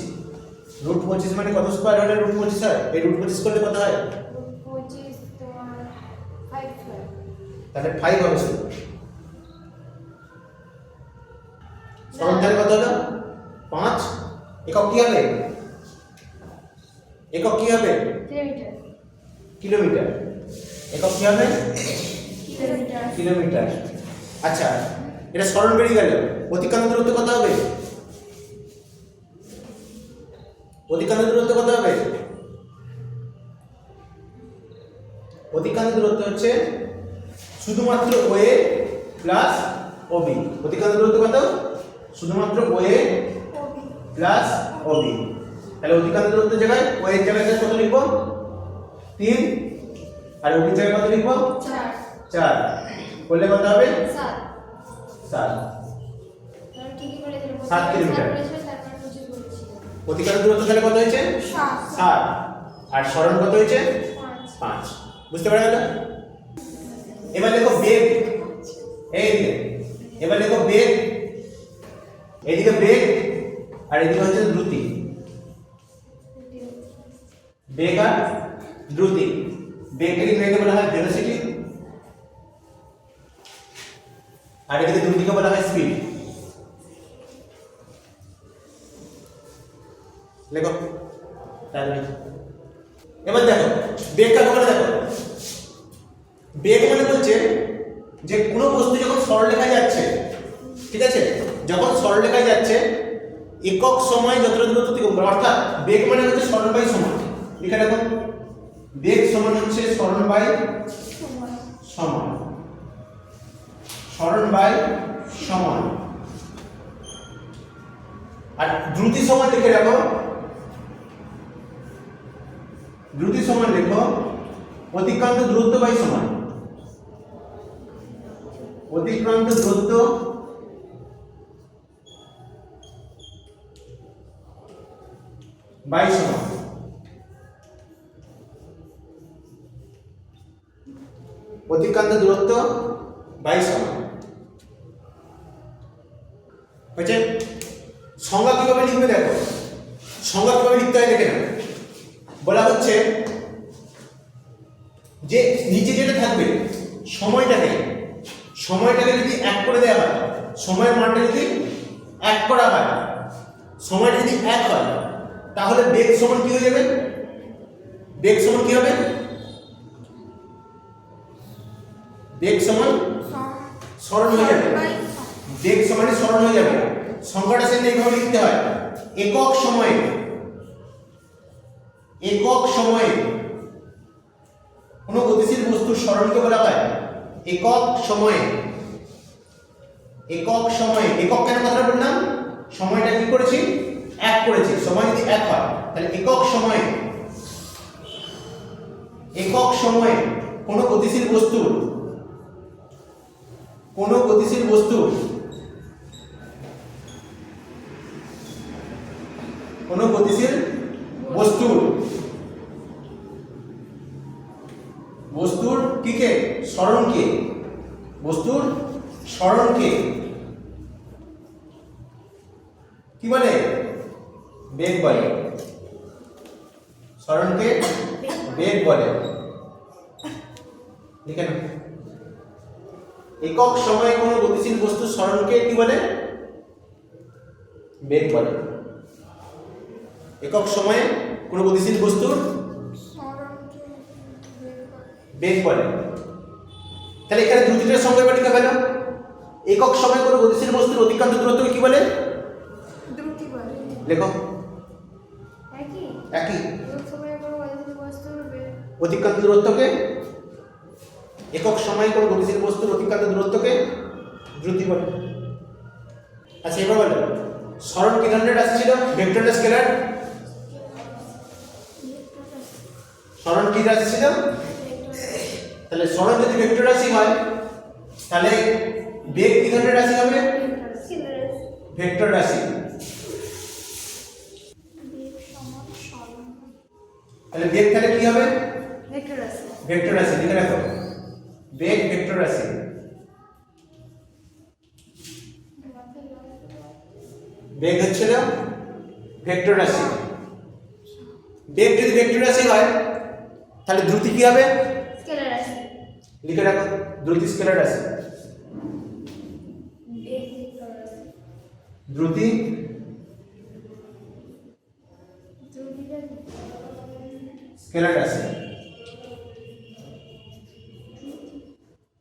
রুট 25 মানে কত স্কয়ার হলে রুট 25 হয়? এই রুট 25 করলে কত হয়?
25 তোমার 5 হয়।
তাহলে 5 হবে শুধু। সরণ তাহলে কত হলো 5, একক কি হবে? একক কি হবে?
Kilometre
kilometre. একক কি হবে?
Kilometre
kilometre. আচ্ছা, এটা সরণ বেরিয়ে গেল, অতিক্রান্ত দূরত্ব কত হবে? অতিক্রান্ত দূরত্ব কত হবে? অতিক্রান্ত দূরত্ব হচ্ছে শুধুমাত্র ওএ প্লাস ওবি। অতিক্রান্ত দূরত্ব কত? শুধুমাত্র ওএ
ওবি
প্লাস ওবি। তাহলে অতিক্রান্ত দূরত্বের জায়গায় ওএ এর জায়গায় কত লিখবো 3, আর ওবির জায়গায় কত লিখবো
4
4, করলে কত হবে
7
7।
তাহলে ঠিকই বলে দিলাম
7 কিলোমিটার।
তারপর 25 বলেছি
অতিক্রান্ত দূরত্ব তাহলে কত হয়েছে 7, আর সরণ কত হয়েছে
5
5। বুঝতে পারা গেল? এবার দেখো বেগ, এইদিকে এবার দেখো বেগ, এইদিকে বেগ আর এদিকে হচ্ছে দ্রুতি। বেগ আর দ্রুতি, বেগকে বলা হয় ভেলোসিটি আর এদিকে দ্রুতিকে বলা হয় স্পিড। লেখো তাহলে এবার দেখো বেগ কাকে বলে, দেখো বেগ মানে বলছে যে কোনো বস্তু যখন সরলরেখায় যাচ্ছে, ঠিক আছে, যখন সরলরেখায় যাচ্ছে একক সময় যতটা দূরত্ব অতিক্রম করে, অর্থাৎ বেগ মানে হচ্ছে সরণ বাই সময়। লিখে রাখো বেগ সমান হচ্ছে সরণ বাই সময়, সরণ বাই সময়। আর দ্রুতি সমান লিখে রাখো, দ্রুতি সমান লিখো অতিক্রান্ত দূরত্ব বাই সময়, অতিক্রান্ত দূরত্ব বাই সময়। অতিক্রান্ত দূরত্ব বাই সময় হচ্ছে। সংজ্ঞা কিভাবে লিখবে দেখো, সংজ্ঞা কিভাবে লিখতে হয় দেখে নাও। বলা হচ্ছে যে নিচে যেটা থাকবে সময়টাকে যদি 1 করে দেওয়া হয়, সময়ের মানটা যদি 1 করা হয়, সময়টা যদি 1 হয় তাহলে বেগ সমান কি হয়ে যাবে? বেগ সমান কি হবে? বেগ সমান সরণ হয়ে যাবে, বেগ সমানই সরণ হয়ে যাবে। সংখ্যাটা সেটা এইভাবে লিখতে হয়, একক সময়ে কোনো গতিশীল বস্তুর সরণকে বলা হয় একক সময়ে। একক কেন কথাটা বললাম? সময়টা কি করেছি 1 করেছি, সময় যদি 1 হয় তাহলে একক সময়ে কোনো গতিশীল বস্তুর বস্তুর কিকে সরণকে, বস্তুর সরণকে কি বলে? বেগ বলে। সরণকে বেগ বলে। লিখে নাও। একক সময়ে কোনো গতিশীল বস্তুর সরণকে কি বলে? বেগ বলে। একক সময়ে কোনো গতিশীল বস্তুর বেগ বলে। তাহলে এখানে দ্রুতিটার সঙ্গে লিখে ফেলো। একক সময়ে কোনো গতিশীল বস্তুর অতিক্রান্ত দূরত্বকে কি বলে?
দ্রুতি বলে।
লেখো।
একই
একই।
একক সময়ে কোনো গতিশীল বস্তুর বেগ
অতিক্রান্ত দূরত্বকে, একক সময়ে কোনো গতিশীল বস্তুর অতিক্রান্ত দূরত্বকে দ্রুতি বলে। আচ্ছা এবার বলো, সরণ কি ধরনের রাশি ছিল? ভেক্টর না স্কেলার? সরণ কি রাশি ছিল? তাহলে সরণ যদি ভেক্টর রাশি হয় তাহলে বেগ কি ধরনের রাশি হবে? ভেক্টর রাশি। তাহলে বেগ তাহলে কি হবে?
ভেক্টর রাশি।
ভেক্টর রাশি লিখে রাখো। বেগ ভেক্টর রাশি। বেগ হচ্ছিল ভেক্টর রাশি। বেগ যদি ভেক্টর রাশি হয় তাহলে দ্রুতি কি হবে?
স্কেলার রাশি।
লিখে রাখো, দ্রুতি স্কেলার রাশি।
বেগ ভেক্টর রাশি।
দ্রুতি স্কেলার রাশি।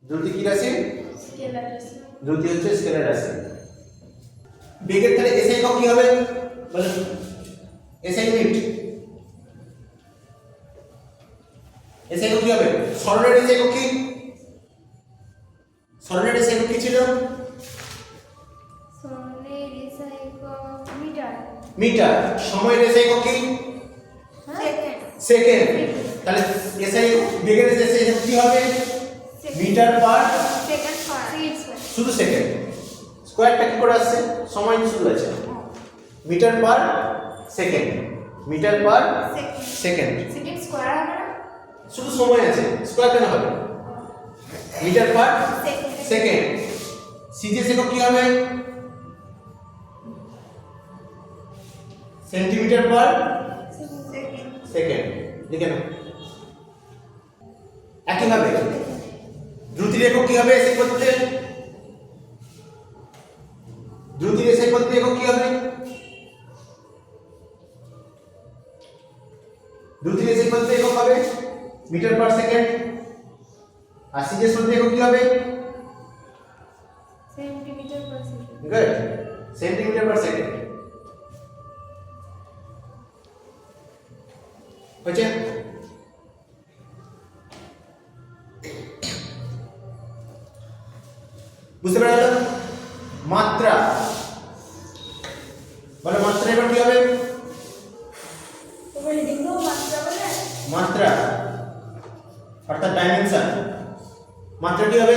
দ্রুতি কি রাশি?
স্কেলার রাশি।
দ্রুতি হচ্ছে স্কেলার রাশি। বেগের তাহলে এসআই একক কি হবে বলো? SI unit. এসআই একক কি হবে? সরণের এসআই একক কি? সরণের এসআই একক কি ছিল?
সরণের এসআই একক মিটার।
মিটার। সময়ের এসআই একক কি?
সেকেন্ড।
সেকেন্ড। তাহলে এসআই বেগের এসআই একক কি হবে? Metre per
second square.
শুধু সেকেন্ড। স্কয়ারটা কি করে আসছে? সময় শুধু আছে। Metre per second. Metre per second.
Second square হবে না?
শুধু সময় আছে, স্কয়ার কেন হবে? Metre per second. সিজিএস একক কি হবে? Centimetre per second. লিখে নাও। একইভাবে দ্রুতির একক কি হবে? এসআই পদ্ধতিতে দ্রুতির এসআই পদ্ধতি একক কি হবে? দ্রুতির এসআই পদ্ধতি একক হবে মিটার পার সেকেন্ড। আর সিজিএস পদ্ধতি একক কি হবে?
সেন্টিমিটার পার second.
Good. Centimetre per second. হচ্ছে বুঝতে পারলে? মাত্রা বলো, মাত্রা এবার কি হবে?
ওখানে লিখো মাত্রা বলে।
মাত্রা অর্থাৎ ডাইমেনশন। মাত্রা কি হবে?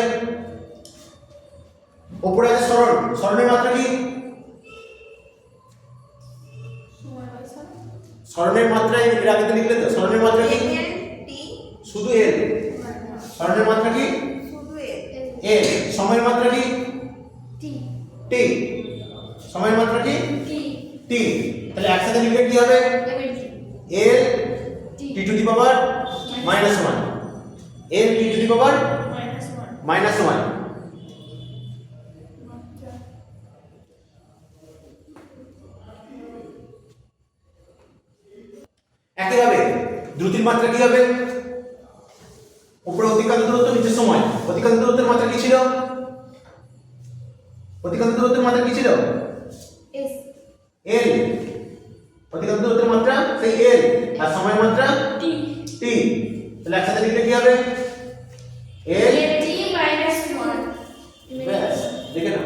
উপরে আছে সরণ। সরণের মাত্রা কি? সরণের মাত্রা এর আগে তো লিখলে তো। সরণের মাত্রা কি? শুধু এল। সরণের মাত্রা কি? এল। সময়ের মাত্রা কি? টি। সময়ের মাত্রা কি? টি। তাহলে একসাথে লিখলে কি হবে? L T to the power -1। L T to the power -1। একইভাবে দ্রুতির মাত্রা কি হবে? উপরে অতিক্রান্ত দূরত্ব, নিচে সময়। অতিক্রান্ত দূরত্বের মাত্রা কি ছিল? অতিক্রান্ত দূরত্বের মাত্রা কি ছিল?
এস।
এল। অতিক্রান্ত দূরত্বের মাত্রা সেই এল। আর সময়ের মাত্রা
টি।
টি। তাহলে একসাথে লিখলে কি হবে? এল
টি -1।
ব্যাস লিখে নাও।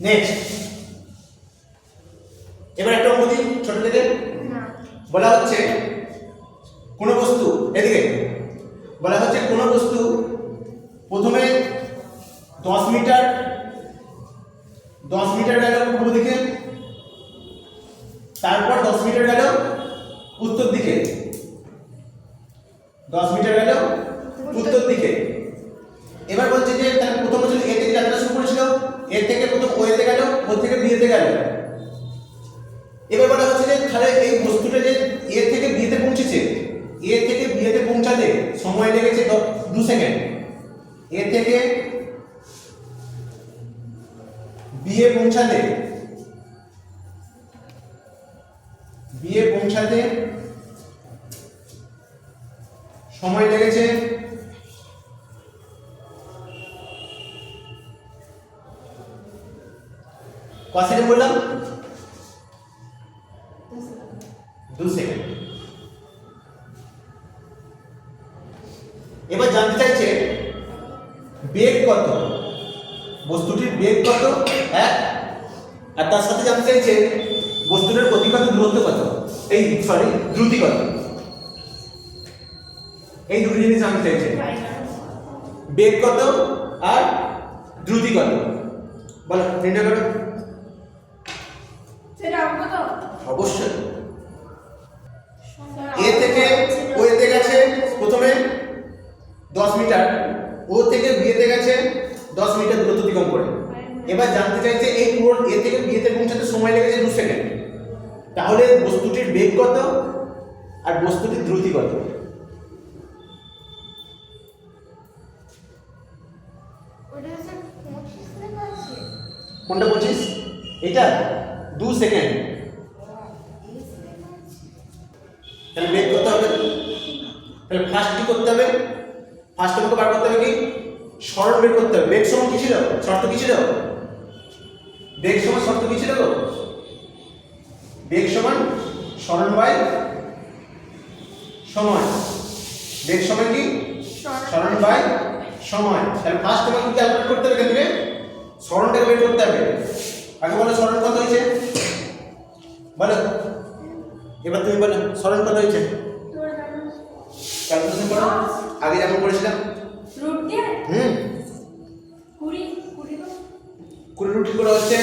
নেক্সট এবার একটা অঙ্ক দিই ছোট থেকে। বলা হচ্ছে কোন বস্তু, এদিকে বলা হচ্ছে কোন বস্তু প্রথমে 10 মিটার গেল পূর্ব দিকে, তারপর 10 মিটার গেল উত্তর দিকে। 10 মিটার গেল উত্তর দিকে। এবার বলছে যে তাহলে প্রথম বছর এ থেকে যাত্রা শুরু করেছিল, এর থেকে প্রথম ও এতে গেল, ও থেকে বি এতে গেল। বিয়ে পৌঁছাতে সময় লেগেছে কত সেকেন্ড বললাম? 2 সেকেন্ড। এবার জানতে চাইছে বেগ কত, বস্তুটির বেগ কত 1, আর তার সাথে জানতে চাইছে বস্তুটার গতিগত দূরত্ব কত, এই সরি দ্রুতি কত। এই দুটো জিনিস জানতে চাইছে, বেগ কত আর দ্রুতি কত। বলো নির্ণয় করো।
সেটা কত?
অবশ্যই এ থেকে ও এতে গেছে প্রথমে 10 মিটার, ও থেকে বিয়েতে গেছে 10 মিটার দূরত্ব অতিক্রম করে। এবার জানতে চাইছে এই পুরো এ থেকে বিয়েতে পৌঁছাতে সময় লেগেছে 2 সেকেন্ড, তাহলে বস্তুটির বেগ কত আর বস্তুটির দ্রুতি কত।
ওটা হচ্ছে 25 লেখা আছে।
কোনটা 25? এটা 2 সেকেন্ড। তাহলে বেগ কত হবে? তাহলে ফার্স্ট কি করতে হবে? ফার্স্ট আমাকে বার করতে হবে কি সরণ বের করতে হবে। বেগ সমান কি ছিল? শর্ত কি ছিল? বেগ সমান শর্ত কি ছিল গো? বেগ সমান সরণ বাই সময়। বেগ সমান কি সরণ বাই সময়। তাহলে ফার্স্ট আমাকে ক্যালকুলেট করতে হবে, এখানে সরণটাকে বের করতে হবে। আগে বলো সরণ কত হয়েছে, বলো। এবার তুমি বলো সরণ কত হয়েছে, ক্যালকুলেশন করো আগে যেমন করেছিলাম।
রুট দিয়ে 20
20 রুট করে হচ্ছে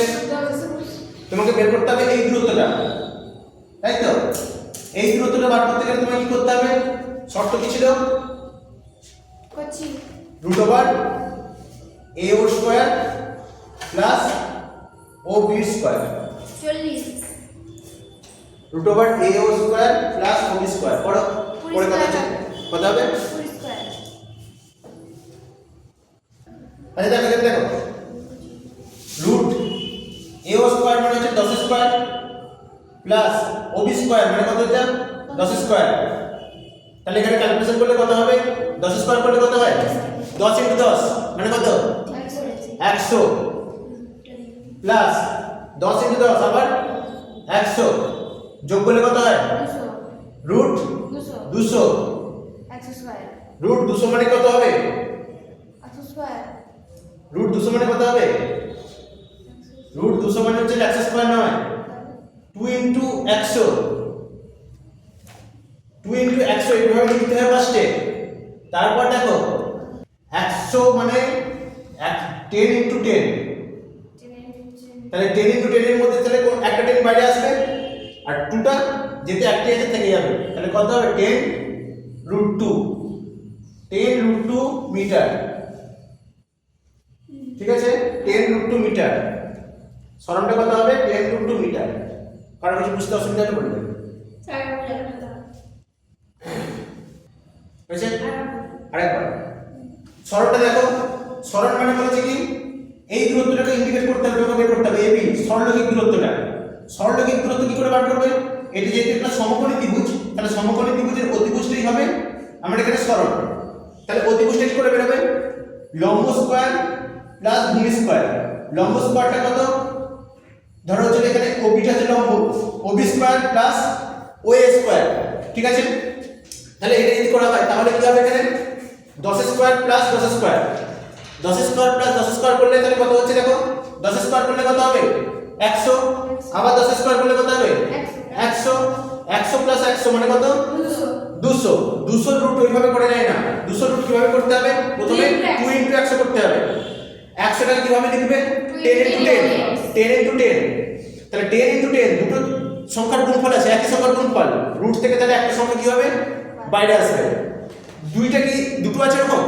তোমাকে বের করতে হবে এই দূরত্বটা, তাই তো? এই দূরত্বটা বার করতে গেলে তোমাকে কি করতে হবে? শর্ত কি ছিল?
করছি
root over a or square plus O B square.
40
root over a O square plus O B square. পড়ো পড়ে কত আছে? কত হবে?
20 স্কয়ার।
আচ্ছা দেখো এখানে দেখো, রুট এ ও স্কয়ার মানে হচ্ছে 10 স্কয়ার প্লাস ও বি স্কয়ার মানে কত এটা? 10 স্কয়ার। তাহলে এখানে ক্যালকুলেশন করলে কত হবে? 10 স্কয়ার করলে কত হয়? 10 × 10 মানে কত? 100 প্লাস 10 × 10 আবার 100 যোগ করলে কত হয়?
200
রুট 200।
100 স্কয়ার।
রুট 200 মানে কত হবে?
100 স্কয়ার।
রুট 200 মানে কত হবে? রুট 200 মানে হচ্ছে 100 স্কয়ার নয়, 2 × 100। 2 × 100 এইভাবে লিখতে হবে ফার্স্টে। তারপর দেখো 100 মানে 10 × 10, তাহলে 10 × 10 এর মধ্যে তাহলে কোন একটা 10 বাইরে আসবে আর 2টা যেতে একটি আছে থেকে যাবে। তাহলে কত হবে? 10 √2, 10 √2 মিটার। ঠিক আছে, 10 √2 মিটার। সরণটা কত হবে? 10 √2 মিটার। কারো কিছু বুঝতে অসুবিধা হলে বলবে। হয়েছে? আরেকবার সরণটা দেখো, সরণ মানে বলেছে কি এই দূরত্বটাকে ইন্ডিকেট করতে হবে, বের করতে হবে এবি সরলরৈখিক দূরত্বটা। সরলরৈখিক দূরত্ব কি করে বার করবে? এটা যেহেতু একটা সমকোণী ত্রিভুজ, তাহলে সমকোণী ত্রিভুজের অতিভুজটাই হবে আমরা এখানে সরণ। তাহলে অতিভুজটা কি করে বের হবে? লম্ব স্কয়ার প্লাস ভূমি স্কয়ার। লম্ব স্কয়ারটা কত? ধরো হচ্ছে এখানে ওবিটা হচ্ছে লম্ব, OB square plus OA square. ঠিক আছে, তাহলে এটা যদি করা হয় তাহলে কি হবে? এখানে 10 square plus 10 square, 10 square plus 10 square করলে তাহলে কত হচ্ছে দেখো? 10 স্কয়ার করলে কত হবে? 100। আবার 10 স্কয়ার করলে কত হবে? 100। 100 প্লাস 100 মানে কত? 200। 200 রুট ওইভাবে করে যায় না। 200 রুট কিভাবে করতে হবে? প্রথমে 2 × 100 করতে হবে। 100 টাকে কিভাবে লিখবে? 10 × 10, 10 × 10। তাহলে 10 × 10 দুটো সংখ্যার গুণফল আছে, একই সংখ্যার গুণফল। রুট থেকে তাহলে একটা সংখ্যা কি হবে? বাইরে আসবে। দুইটা কি দুটো আছে এরকম?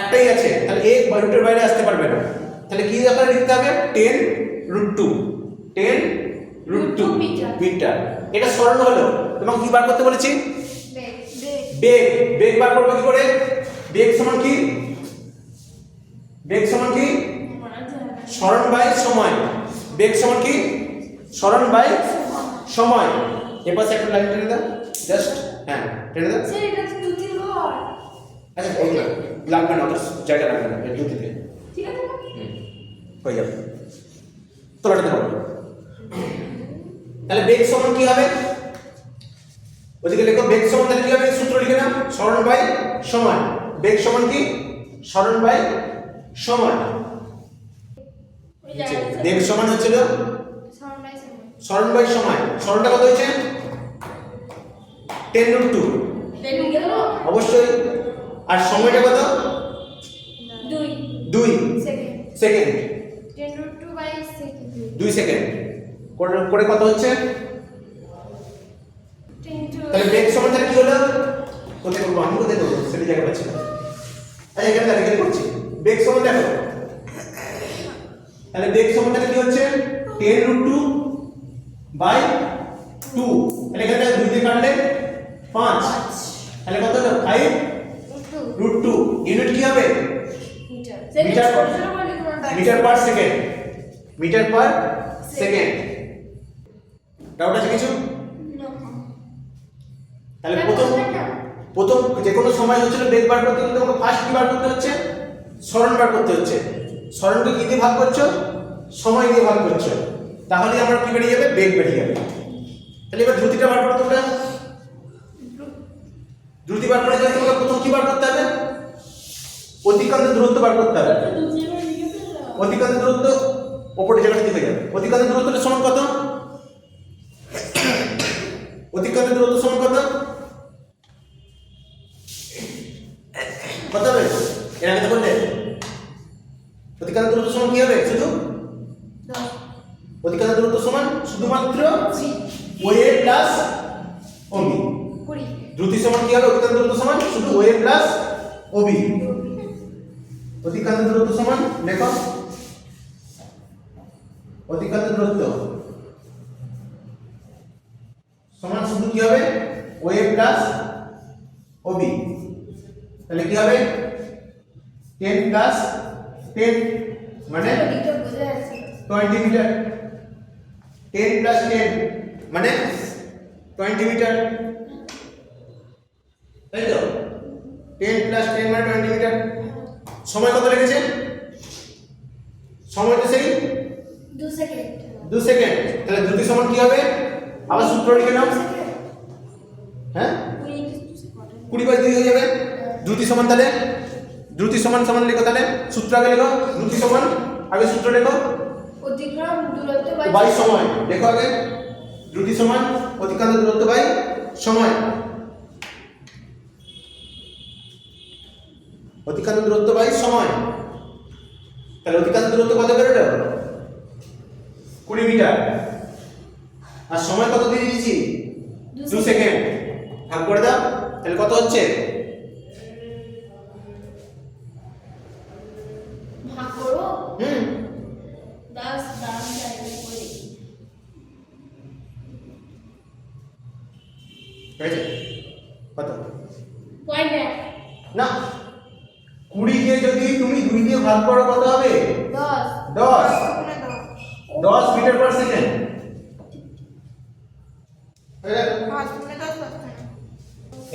একটাই আছে, তাহলে এক রুটের বাইরে আসতে পারবে না। তাহলে কি আকারে লিখতে হবে? 10 √2, 10 √2 মিটার। এটা সরণ হলো। তোমাকে কি বার করতে বলেছি? বেগ। বেগ বার করবে কি করে? বেগ সমান কি? বেগ সমান কি? সরণ বাই সময়। বেগ সমান কি? সরণ বাই সময়। এর পাশে একটা লাইন টেনে দাও জাস্ট, হ্যাঁ টেনে দাও।
স্যার এটা তো দুটি ঘর।
আচ্ছা ওই না লাগবে না, অত জায়গা লাগবে না, এই দুটিতে
ঠিক আছে
হয়ে যাবে। তোলাটাতে পারো। তাহলে বেগ সমান কি হবে? ওদিকে লেখো বেগ সমান, তাহলে কি হবে? সূত্র লিখে নাও, সরণ বাই সমান। বেগ সমান কি? সরণ বাই সমান। বেগ সমান হচ্ছিল সরণ বাই সমান। সরণটা কত হয়েছে? 10√2 অবশ্যই। আর সময়টা কত? 2 সেকেন্ড। 2 সেকেন্ড করে কত হচ্ছে? তাহলে বেগ সমান তাহলে কি হলো? কোথায় করবো আমি, কোথায় করবো সেটা জায়গা পাচ্ছি না। আচ্ছা এখানে দেখো, এখানে করছি। বেগ সমান দেখো, তাহলে বেগ সমান তাহলে কি হচ্ছে? 10√2 বাই 2। তাহলে এখানে 2 দিয়ে কাটলে 5, তাহলে কত হলো? 5√2। ইউনিট কি হবে? Metre per second. Metre per second. Doubt আছে কিছু? তাহলে প্রথম যে কোনো সময় হচ্ছিল বেগ বার করতে গেলে তোমাকে ফার্স্ট কি বার করতে হচ্ছে? সরণ বার করতে হচ্ছে। সরণকে কি দিয়ে ভাগ করছো? সময় দিয়ে ভাগ করছো। তাহলে আমরা কি বেরিয়ে যাবে? বেগ বেরিয়ে যাবে। তাহলে এবার দ্রুতিটা বার করো তোমরা। দ্রুতি বার করার জন্য তোমাকে প্রথম কি বার করতে হবে? অতিক্রান্ত দূরত্ব বার করতে হবে। অতিক্রান্ত দূরত্ব ওপরে জায়গাটা দিকে যাবে। অতিক্রান্ত দূরত্বটা সমান কত? অতিক্রান্ত দূরত্ব সমান কত? কত হবে? এর আগে তো বললে অতিক্রান্ত দূরত্ব সমান কি হবে? শুধু অতিক্রান্ত দূরত্ব সমান শুধুমাত্র ওএ প্লাস ওবি। দ্রুতি সমান কি হবে? অতিক্রান্ত দূরত্ব সমান শুধু ওএ প্লাস ওবি। অতিক্রান্ত দূরত্ব সমান লেখো, অতিক্রান্ত দূরত্ব সমান শুধু কি হবে? OA plus OB. তাহলে কি হবে? 10 প্লাস 10 মানে 20 মিটার। 10 প্লাস 10 মানে 20 মিটার, তাই তো? 10 প্লাস 10 মানে 20 মিটার। সময় কত লেগেছে? সময় তো সেই 2 সেকেন্ড। তাহলে দ্রুতি সমান কি হবে? আবার সূত্র লিখে নাও। হ্যাঁ 20/2 হয়ে যাবে। দ্রুতি সমান তাহলে দ্রুতি সমান সমান লেখো, তাহলে সূত্র আগে লেখো। দ্রুতি সমান আগে সূত্র লেখো,
অতিক্রম দূরত্ব
বাই সময় লেখো আগে। দ্রুতি সমান অতিক্রান্ত দূরত্ব বাই সময়। অতিক্রান্ত দূরত্ব বাই সময়। তাহলে অতিক্রান্ত দূরত্ব কত বেরোলো? 20 মিটার। আর সময় কত দিয়ে দিয়েছি? 2 সেকেন্ড। ভাগ করে দাও, তাহলে কত হচ্ছে?
ভাগ করো
10
10 জায়গায় করে
হয়েছে কত?
পয়েন্ট
না 20 কে যদি তুমি 2 দিয়ে ভাগ করো কত হবে? 10 10 মিটার পার সেকেন্ড।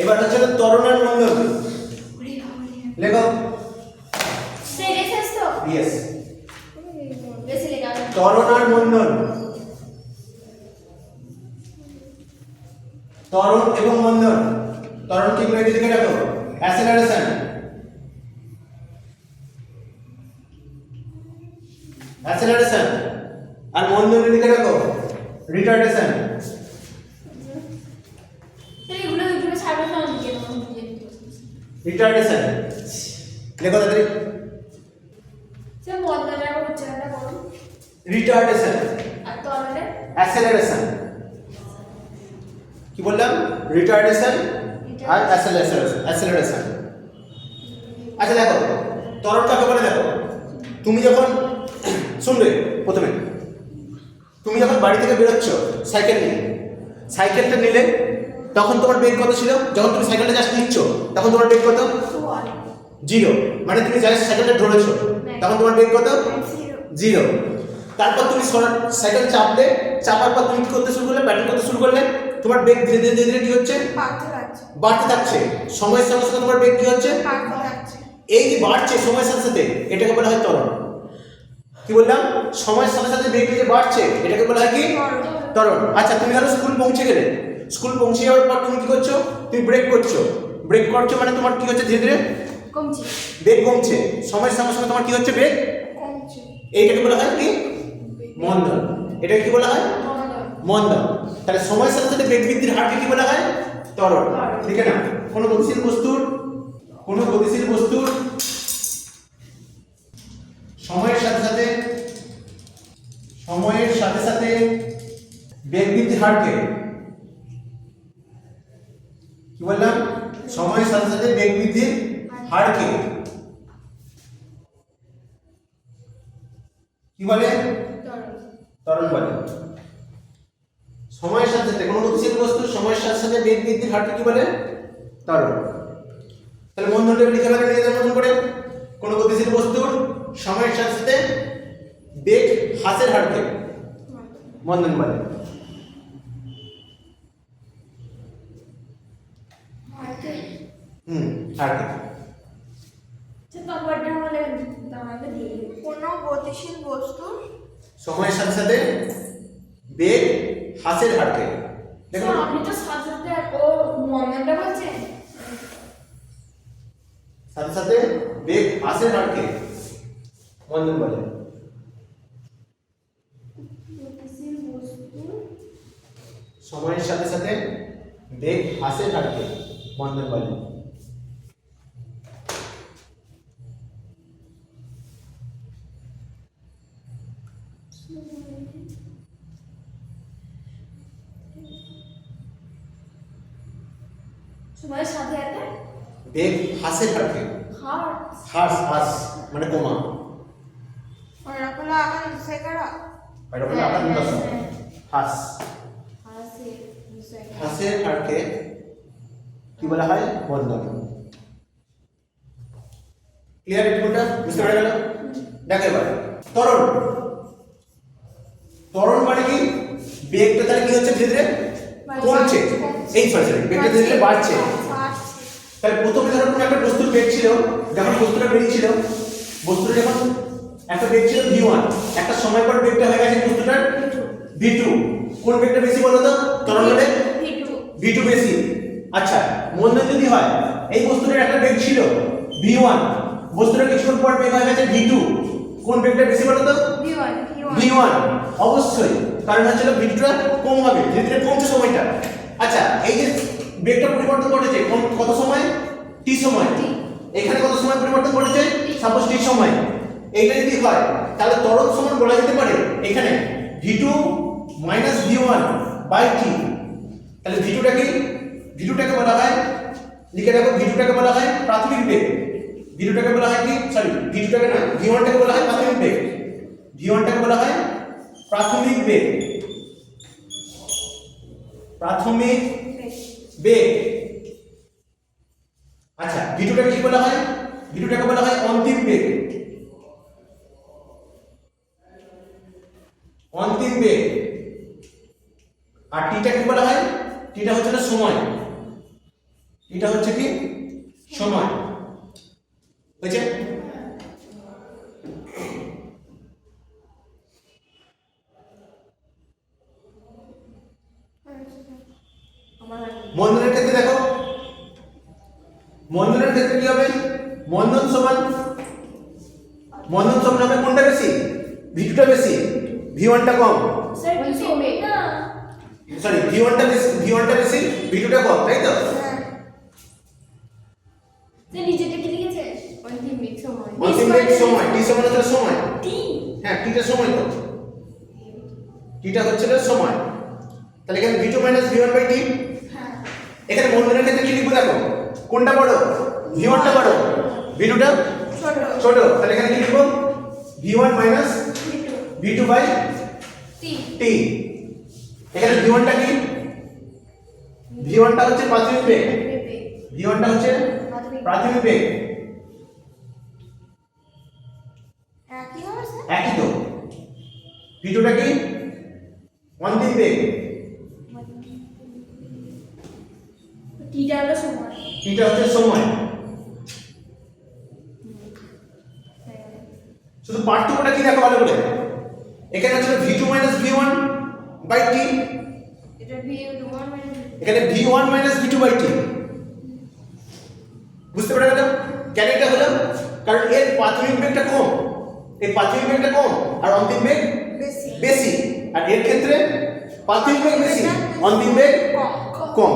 এবার হচ্ছে ত্বরণ আর মন্দন লেখো। ইয়েস, ত্বরণ আর মন্দন। ত্বরণ এবং মন্দন। ত্বরণ কি করে লিখে রাখো? অ্যাসেলারেশন। অ্যাসেলারেশন। আর মন্দন লিখে রাখো রিটার্ডেশন। রিটার্ডেশন লেখো তাড়াতাড়ি। রিটার্ডেশন অ্যাসেলারেশন। কি বললাম? রিটার্ডেশন আর অ্যাসেলারেশন। আচ্ছা দেখো ত্বরণ কাকে বলে দেখো। তুমি যখন শুনবে প্রথমে, তুমি যখন বাড়ি থেকে বেরোচ্ছ সাইকেল নিয়ে, সাইকেলটা নিলে তখন তোমার বেগ কত ছিল? যখন তুমি সাইকেলটা জাস্ট নিচ্ছ তখন তোমার বেগ কত? 0। মানে তুমি জাস্ট সাইকেলটা ধরেছো তখন তোমার বেগ কত? 0। তারপর তুমি সাইকেল চাপলে, চাপার পর তুমি কি করতে শুরু করলে? ব্যাটিং করতে শুরু করলে। তোমার বেগ ধীরে ধীরে ধীরে ধীরে কি হচ্ছে? বাড়তে থাকছে। সময়ের সাথে সাথে তোমার বেগ কি হচ্ছে? এই যে বাড়ছে সময়ের সাথে সাথে, এটাকে বলা হয় ত্বরণ। কি বললাম? সময়ের সাথে সাথে বেগ যে বাড়ছে এটাকে বলা হয় কি? ত্বরণ। আচ্ছা, তুমি ধরো স্কুল পৌঁছে গেলে, স্কুল পৌঁছে যাওয়ার পর তুমি কি করছো? তুমি ব্রেক করছো। ব্রেক করছো মানে তোমার কি হচ্ছে? ধীরে ধীরে
কমছে।
বেগ কমছে। সময়ের সঙ্গে সঙ্গে তোমার কি হচ্ছে? বেগ
কমছে।
এইটাকে বলা হয় কি? মন্দন। এটাকে কি বলা হয়? মন্দন। তাহলে সময়ের সাথে সাথে বেগ বৃদ্ধির হারকে কি বলা হয়? ত্বরণ। ঠিক আছে না? কোনো গতিশীল বস্তুর সময়ের সাথে সাথে বেগ বৃদ্ধির হারকে কি বললাম? সময়ের সাথে সাথে বেগ বৃদ্ধির হারকে কি বলে? ত্বরণ বলে। সময়ের সাথে সাথে কোনো গতিশীল বস্তু সময়ের সাথে সাথে বেগ বৃদ্ধির হারকে কি বলে? ত্বরণ। তাহলে মন্দনটা লিখে রাখা নিজেদের মতন করে। কোনো গতিশীল বস্তুর সময়ের সাথে সাথে বেগ হ্রাসের হারকে মন্দন বলে। হারকে।
কোনো গতিশীল বস্তুর
সময়ের সাথে সাথে বেগ হ্রাসের হারকে। দেখো
আপনি তো সাথে সাথে ও মন্দনটা বলছেন।
সাথে সাথে বেগ হ্রাসের হারকে মন্দন বলে।
গতিশীল বস্তু
সময়ের সাথে সাথে বেগ হ্রাসের হারকে মন্দন বলে।
সময়ের সাথে সাথে
বেগ হ্রাসের হারকে। হ্রাস মানে কমা। হ্রাস। হ্রাসের হারকে কি বলা হয়? মন্দন। ক্লিয়ার? এটা বুঝতে পারা গেল? দেখো এবার ত্বরণ। ত্বরণ মানে কি? বেগটা তাহলে কি হচ্ছে? ধীরে ধীরে কমছে। এই সরি বেগটা ধীরে ধীরে বাড়ছে। তাহলে প্রথমে ধরো কোনো একটা বস্তুর বেগ ছিল, যখন বস্তুটা বেরিয়েছিল, বস্তুটা যখন একটা বেগ ছিল v1, একটা সময় পর বেগটা হয়ে গেছে বস্তুটার v2। কোন বেগটা বেশি বলো তো? ত্বরণ হলে v2 বেশি। আচ্ছা, মন্দন যদি হয়, এই বস্তুটার একটা বেগ ছিল v1, বস্তুটার কিছুক্ষণ পর বেগ হয়ে গেছে v2, কোন বেগটা বেশি বলো তো? v1 অবশ্যই, কারণ হচ্ছে v2টা কম হবে, ধীরে ধীরে কমছে সময়টা। আচ্ছা, এই যে বেগটা পরিবর্তন ঘটেছে কত সময়? t সময়। এখানে কত সময় পরিবর্তন ঘটেছে? সাপোজ t সময়। এইটা যদি হয় তাহলে ত্বরণ সমান বলা যেতে পারে এখানে v2 v1 t। তাহলে v2টাকে বলা হয়, লিখে রাখো, v2টাকে বলা হয় প্রাথমিক বেগ। v2টাকে বলা হয় কি? সরি, v2টাকে না, v1টাকে বলা হয় প্রাথমিক বেগ। v1টাকে বলা হয় প্রাথমিক বেগ। প্রাথমিক বেগ। আচ্ছা, v2টাকে কি বলা হয়? v2টাকে বলা হয় অন্তিম বেগ। অন্তিম বেগ। আর টিটাকে বলা হয়, টিটা হচ্ছে না সময়। টিটা হচ্ছে কি? সময়। বুঝছে? মন্দনের ক্ষেত্রে দেখো, মন্দনের ক্ষেত্রে কি হবে? মন্দন সমান হবে কোনটা বেশি? v2টা বেশি, v1টা কম। সরি, v1টা বেশি, v2টা কম, তাই তো? অন্তিম বেগ সময়, t সমান হচ্ছে সময়। হ্যাঁ, টিটা সময় তো, টিটা হচ্ছে সময়। তাহলে এখানে v2 v1/t। এখানে মন্দনের ক্ষেত্রে কি লিখবো দেখো, কোনটা বড়? v1টা বড়, v2টা ছোট। তাহলে এখানে কি লিখবো? v1 v2/t। এখানে v1টা কি? v1টা হচ্ছে প্রাথমিক বেগ, v1টা হচ্ছে প্রাথমিক বেগ। একই তো। v2টা কি? অন্তিম বেগ।
টিটা হলো সময়।
টিটা হচ্ছে সময়। শুধু পার্থক্যটা কি দেখো ভালো করে, এখানে হচ্ছে v2 v1 বাই t,
এটা v1 মাইনাস
এখানে v1 v2 বাই t। বুঝতে পেরে গেল কেন এটা হলো? কারণ এর প্রাথমিক বেগটা কম, এই প্রাথমিক বেগটা কম আর অন্তিম বেগ
বেশি।
বেশি, আর এর ক্ষেত্রে প্রাথমিক বেগ বেশি, অন্তিম বেগ কম,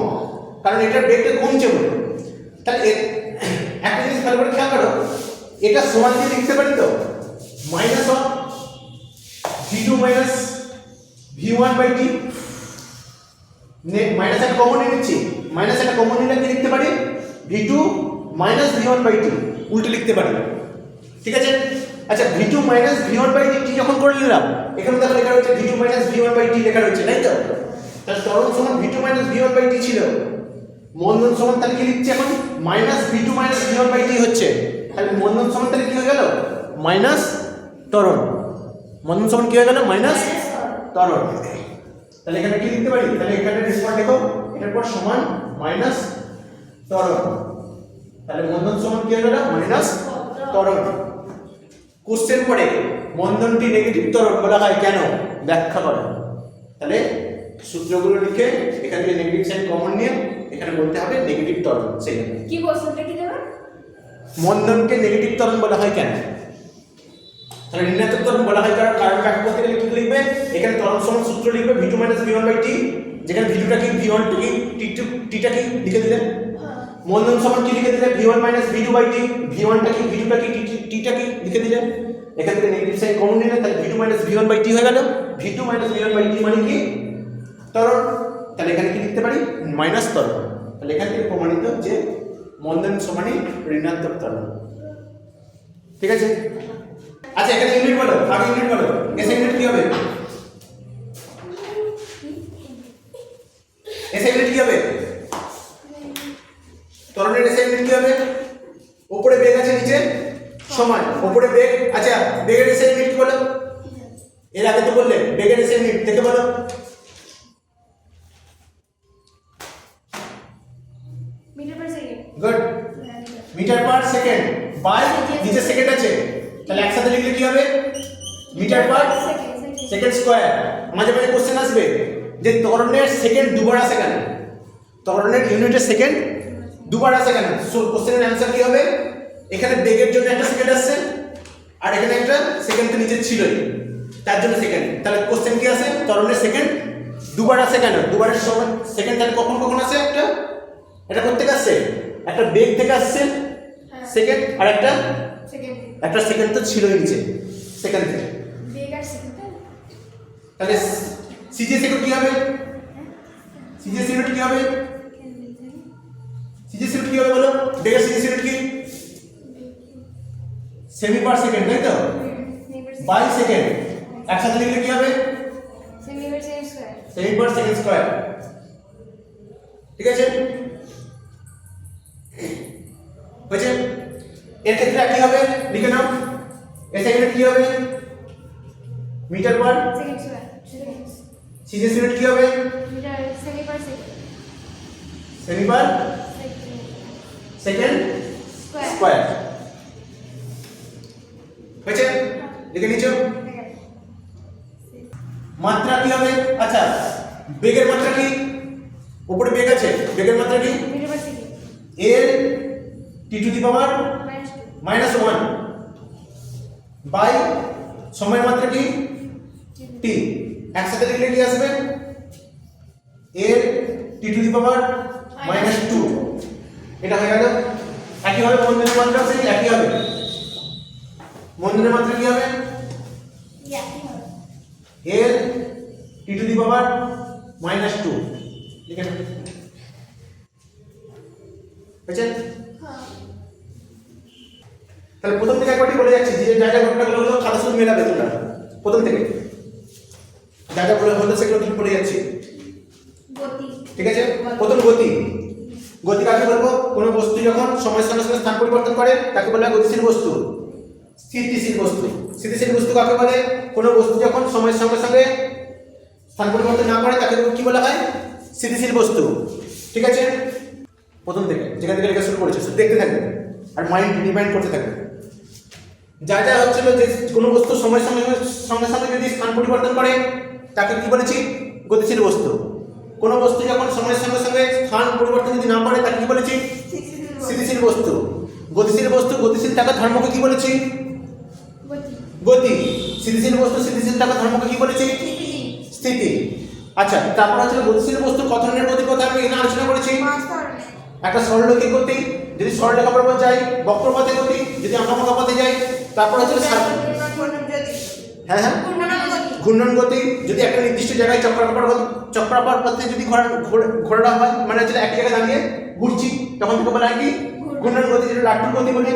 কারণ এটার বেগটা কমছে বলে। তাহলে একটা জিনিস ভালো করে খেয়াল করো, এটা সমান দিয়ে লিখতে পারি তো minus of v2 v1 by t, minus একটা কমন নিয়ে নিচ্ছি, মাইনাস একটা কমন নিলে কি লিখতে পারি v2 v1 বাই t, উল্টে লিখতে পারি। ঠিক আছে? আচ্ছা v2 v1 বাই t যখন করে নিলাম, এখানে দেখো লেখা রয়েছে v2 v1 বাই t লেখা রয়েছে, তাই তো? তাহলে ত্বরণ সমান v2 v1 বাই t ছিল, মন্দন সমান তাহলে কি লিখছি এখন v2 v1 বাই t হচ্ছে। তাহলে মন্দন সমান তাহলে কি হয়ে গেল মাইনাস ত্বরণ, মন্দন সমান কি হয়ে গেল মাইনাস ত্বরণ। তাহলে এখানে কি লিখতে পারি, তাহলে এখানে রেসপন্স দেখো এটার পর সমান মাইনাস ত্বরণ, তাহলে মন্দন সমান কি হয়ে গেল মাইনাস ত্বরণ। কোশ্চেন পড়ে মন্দনটি নেগেটিভ ত্বরণ বলা হয় কেন, ব্যাখ্যা করো। তাহলে সূত্রগুলো লিখে এখান থেকে নেগেটিভ সাইন কমন নিয়ে এখানে বলতে হবে নেগেটিভ ত্বরণ। সেই
কি কোশ্চেনটা কি দেবে?
মন্দনকে নেগেটিভ ত্বরণ বলা হয় কেন, তাহলে ঋণাত্মক ত্বরণ বলা হয় কারণ ব্যাখ্যা করতে গেলে কি লিখবে, এখানে ত্বরণ সমান সূত্র লিখবে v2 v1 বাই t, যেখানে v2টা কি v1 কি t-টা কি লিখে দিলে, মন্দন সমান কি লিখে দিলে v1 v2 বাই t, v1টা কি v2টা কি t-টা কি লিখে দিলে, এখান থেকে নেগেটিভ সাইন কমন নিলে তাহলে v2 v1 বাই t হয়ে গেল, v2 v1 বাই t মানে কি ত্বরণ, তাহলে এখানে কি লিখতে পারি মাইনাস ত্বরণ। তাহলে এখান থেকে প্রমাণিত যে মন্দন সমানই ঋণাত্মক ত্বরণ। ঠিক আছে? আচ্ছা এখানে ইউনিট বলো, আগে ইউনিট বলো, এসআই ইউনিট কি হবে, এসআই ইউনিট কি হবে, ত্বরণের এসআই ইউনিট কি হবে, উপরে বেগ আছে নিচে সময়, উপরে বেগ, আচ্ছা বেগের এসআই ইউনিট কি বলো, এর আগে তো বললে বেগের এসআই ইউনিট থেকে বলো,
metre per second.
Good, metre per second by নিচে সেকেন্ড আছে, তাহলে একসাথে লিখলে কি হবে মিটার পার সেকেন্ড স্কয়ার। মাঝে মাঝে কোশ্চেন আসবে যে ত্বরণের সেকেন্ড দুবার আসে কেন, ত্বরণের ইউনিটের সেকেন্ড দুবার আসে কেন, সো কোশ্চেনের অ্যানসার কি হবে, এখানে বেগের জন্য একটা সেকেন্ড আসছে আর এখানে একটা সেকেন্ড তো নিচে ছিলই, তার জন্য সেকেন্ড। তাহলে কোশ্চেন কি আসে, ত্বরণের সেকেন্ড দুবার আসে কেন, দুবারের সময় সেকেন্ড তাহলে কখন কখন আসে, একটা এটা করতে আসছে একটা বেগ থেকে আসছে সেকেন্ড, আর একটা সেকেন্ড তো ছিলই নিচে সেকেন্ড থেকে,
বেগ আর সেকেন্ড।
তাহলে সিজিএস ইউনিট কি হবে, সিজিএস ইউনিট কি হবে, সিজিএস ইউনিট কি হবে বলো, বেগের সিজিএস ইউনিট কি সেমি পার সেকেন্ড, তাই তো বাই সেকেন্ড, একসাথে লিখলে কি হবে
semi per second square.
Semi per second square. ঠিক আছে হয়েছে, এর ক্ষেত্রে কি হবে লিখে নাও, এসআই ইউনিট কি হবে metre per
second square.
CGS unit কি হবে
মিটার সেমি পার সেকেন্ড।
সেমি পার সেকেন্ড স্কয়ার। হয়েছে, লিখে নিচ্ছ। মাত্রা কি হবে, আচ্ছা বেগের মাত্রা কি, উপরে বেগ আছে, বেগের মাত্রা কি
মিটার পার সেকেন্ড
এর টি টু দি পাওয়ার -1 বাই সময়ের মাত্রা কি টি, একসাথে লিখলে কি আসবে এর টি টু দি পাওয়ার -2, এটা হয়ে গেল। একইভাবে মন্দনের মাত্রা সেই একই হবে, মন্দনের মাত্রা কি হবে এর টি টু দি পাওয়ার -2, লিখে নাও। বুঝছেন? তাহলে প্রথম থেকে একবারটি বলে যাচ্ছি যে যা যা ঘটনাগুলো হলো খাতা শুধু মেলাবে তোমরা প্রথম থেকে, যা যা বলে হলো সেগুলো ঠিক পড়ে যাচ্ছি।
গতি।
ঠিক আছে, প্রথম গতি, গতি কাকে বলবো, কোনো বস্তু যখন সময়ের সঙ্গে সঙ্গে স্থান পরিবর্তন করে তাকে বলা হয় গতিশীল বস্তু। স্থিতিশীল বস্তু, স্থিতিশীল বস্তু কাকে বলে, কোনো বস্তু যখন সময়ের সঙ্গে সঙ্গে স্থান পরিবর্তন না করে তাকে কি বলা হয় স্থিতিশীল বস্তু। ঠিক আছে, প্রথম থেকে যেখান থেকে লেখা শুরু করেছে শুধু দেখতে থাকবে আর মাইন্ড রিমাইন্ড করতে থাকবে। যা যা হচ্ছিল যে কোনো বস্তু সময়ের সঙ্গে সঙ্গে সঙ্গে যদি স্থান পরিবর্তন করে তাকে কি বলেছি গতিশীল বস্তু। কোনো বস্তু যখন সময়ের সঙ্গে সঙ্গে স্থান পরিবর্তন যদি না করে তাকে কি বলেছি স্থিতিশীল বস্তু। গতিশীল বস্তু গতিশীল থাকার ধর্মকে কি বলেছি গতি। স্থিতিশীল বস্তু স্থিতিশীল থাকার ধর্মকে কি বলেছি স্থিতি। আচ্ছা, তারপর হচ্ছে গতিশীল বস্তুর কত ধরনের গতির কথা আমি এখানে আলোচনা করেছি। একটা সরলরৈখিক গতি, যদি সরলরেখা বরাবর যাই, বক্রপথে গতি, যদি আঁকাবাঁকা পথে যাই। তারপর হচ্ছে হ্যাঁ ঘূর্ণন গতি, যদি একটা নির্দিষ্ট জায়গায় চক্রাকার পথে যদি ঘোরাটা হয়, মানে হচ্ছে এক জায়গায় দাঁড়িয়ে ঘুরছি, তখন থেকে বলা হয় কি ঘূর্ণন গতি, যেটা লাট্টুর গতি বলি।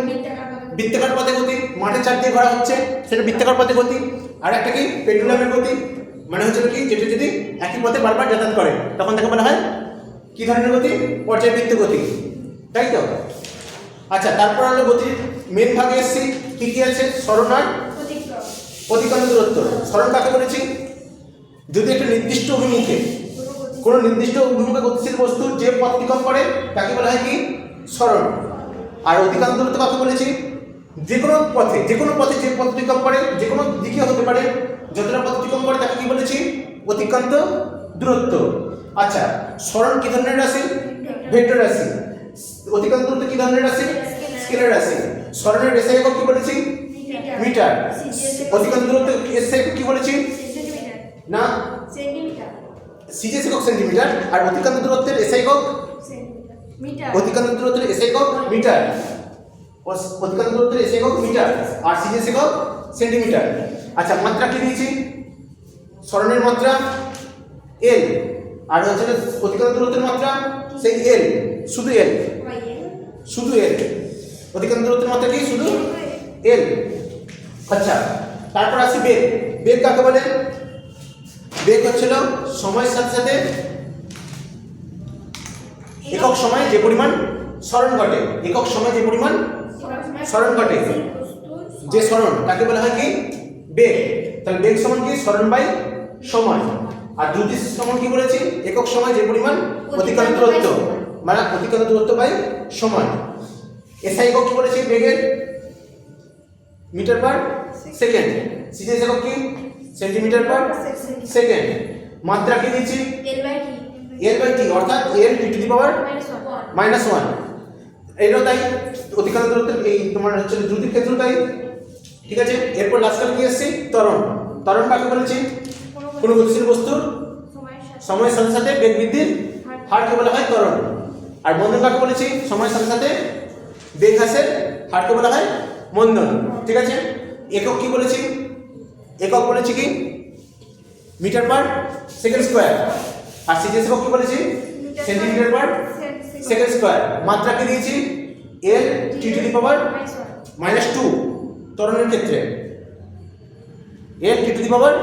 বৃত্তাকার পথে গতি, মাঠের চার দিয়ে ঘোরা হচ্ছে, সেটা বৃত্তাকার পথে গতি। আর একটা কি পেন্ডুলামের গতি, মানে হচ্ছে কি যেটা যদি একই পথে বারবার যাতায়াত করে তখন তাকে বলা হয় কি ধরনের গতি পর্যায়বৃত্ত গতি, তাই তো। আচ্ছা, তারপর হলো গতির মেন ভাগে এসেছি, কি কি আছে সরণ আর অতিক্রান্ত দূরত্ব। সরণ কাকে বলেছি যদি একটা নির্দিষ্ট অভিমুখে কোনো নির্দিষ্ট অভিমুখে গতিশীল বস্তু যে পথ অতিক্রম করে তাকে বলা হয় কি সরণ। আর অতিক্রান্ত দূরত্ব কাকে বলেছি যে কোনো পথে যে পথ অতিক্রম করে, যে কোনো দিকে হতে পারে, যতটা পথ অতিক্রম করে তাকে কি বলেছি অতিক্রান্ত দূরত্ব। আচ্ছা, সরণ কি ধরনের রাশি ভেক্টর রাশি। অতিক্রান্ত দূরত্ব কি ধরনের রাশি স্কেলার রাশি। সরণের এসআই একক কি বলেছি মিটার। অতিক্রান্ত দূরত্ব এসআই একক কি বলেছি না সিজিএস একক সেন্টিমিটার। আর অতিক্রান্ত দূরত্বের এসআই একক অতিক্রান্ত দূরত্বের এসআই একক মিটার। অতিক্রান্ত দূরত্বের এসআই একক মিটার আর সিজিএস একক সেন্টিমিটার। আচ্ছা, মাত্রা কি দিয়েছি সরণের মাত্রা এল, আর হচ্ছে অতিক্রান্ত দূরত্বের মাত্রা সেই এল, শুধু এল অতিক্রান্ত দূরত্বের মাত্রা কি শুধু এল। আচ্ছা, তারপর আসি বেগ। বেগ কাকে বলে বেগ হচ্ছিল সময়ের সাথে সাথে একক সময়ে যে পরিমাণ সরণ ঘটে, একক সময়ে যে পরিমাণ সরণ ঘটে যে সরণ তাকে বলা হয় কি বেগ। তাহলে বেগ সমান কি সরণ বাই সময়। আর দ্রুতি সমান কি বলেছি একক সময় যে পরিমাণ অতিক্রান্ত দূরত্ব, মানে অতিক্রান্ত দূরত্ব বাই সময়। এসআই একক কি বলেছি বেগের মিটার পার সেকেন্ড। সিজিএস একক কি সেন্টিমিটার পার সেকেন্ড। মাত্রা কি দিয়েছি এল বাই টি, অর্থাৎ এল টি টু দি পাওয়ার -1। এটাও তাই, অতিক্রান্ত দূরত্ব এই তোমার হচ্ছে দ্রুতির ক্ষেত্রে তাই, ঠিক আছে। এরপর লাস্ট কাল কি আসছে ত্বরণ। ত্বরণ কাকে বলেছি কোনো গতিশীল বস্তুর সময়ের সাথে সাথে বেগ বৃদ্ধির হারকে বলা হয় ত্বরণ। আর মন্দন কাকে বলেছি সময়ের সাথে সাথে বেগ হ্রাসের হারকে বলা হয় মন্দন, ঠিক আছে। একক কি বলেছি একক বলেছি কি মিটার পার সেকেন্ড স্কয়ার। আর সিজিএস একক কি বলেছি সেন্টিমিটার পার সেকেন্ড স্কয়ার। মাত্রা কি দিয়েছি এল টি টু দি পাওয়ার -2 ত্বরণের ক্ষেত্রে, এল টি টু দি পাওয়ার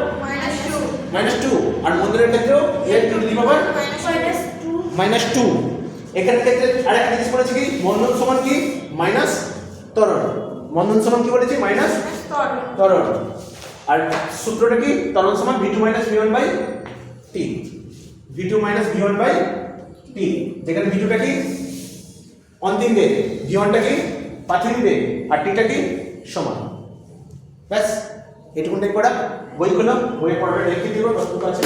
-2। আর মন্দনের ক্ষেত্রেও এল টি টু দি পাওয়ার -2। এখানে ক্ষেত্রে আরেকটা জিনিস বলেছি কি মন্দন সমান কি মাইনাস ত্বরণ। মন্দন সমান কি বলেছি মাইনাস ত্বরণ। আর সূত্রটা কি ত্বরণ সমান v2 - v1 by t। v2 - v1 by t, যেখানে v2 টা কি অন্তিম বেগ, v1 টা কি প্রাথমিক বেগ, আর t টা কি সমান। ব্যাস এটুকুটাই পড়া। বই খোলো, বইয়ে পড়াটা লিখে দিব, কতটুকু আছে।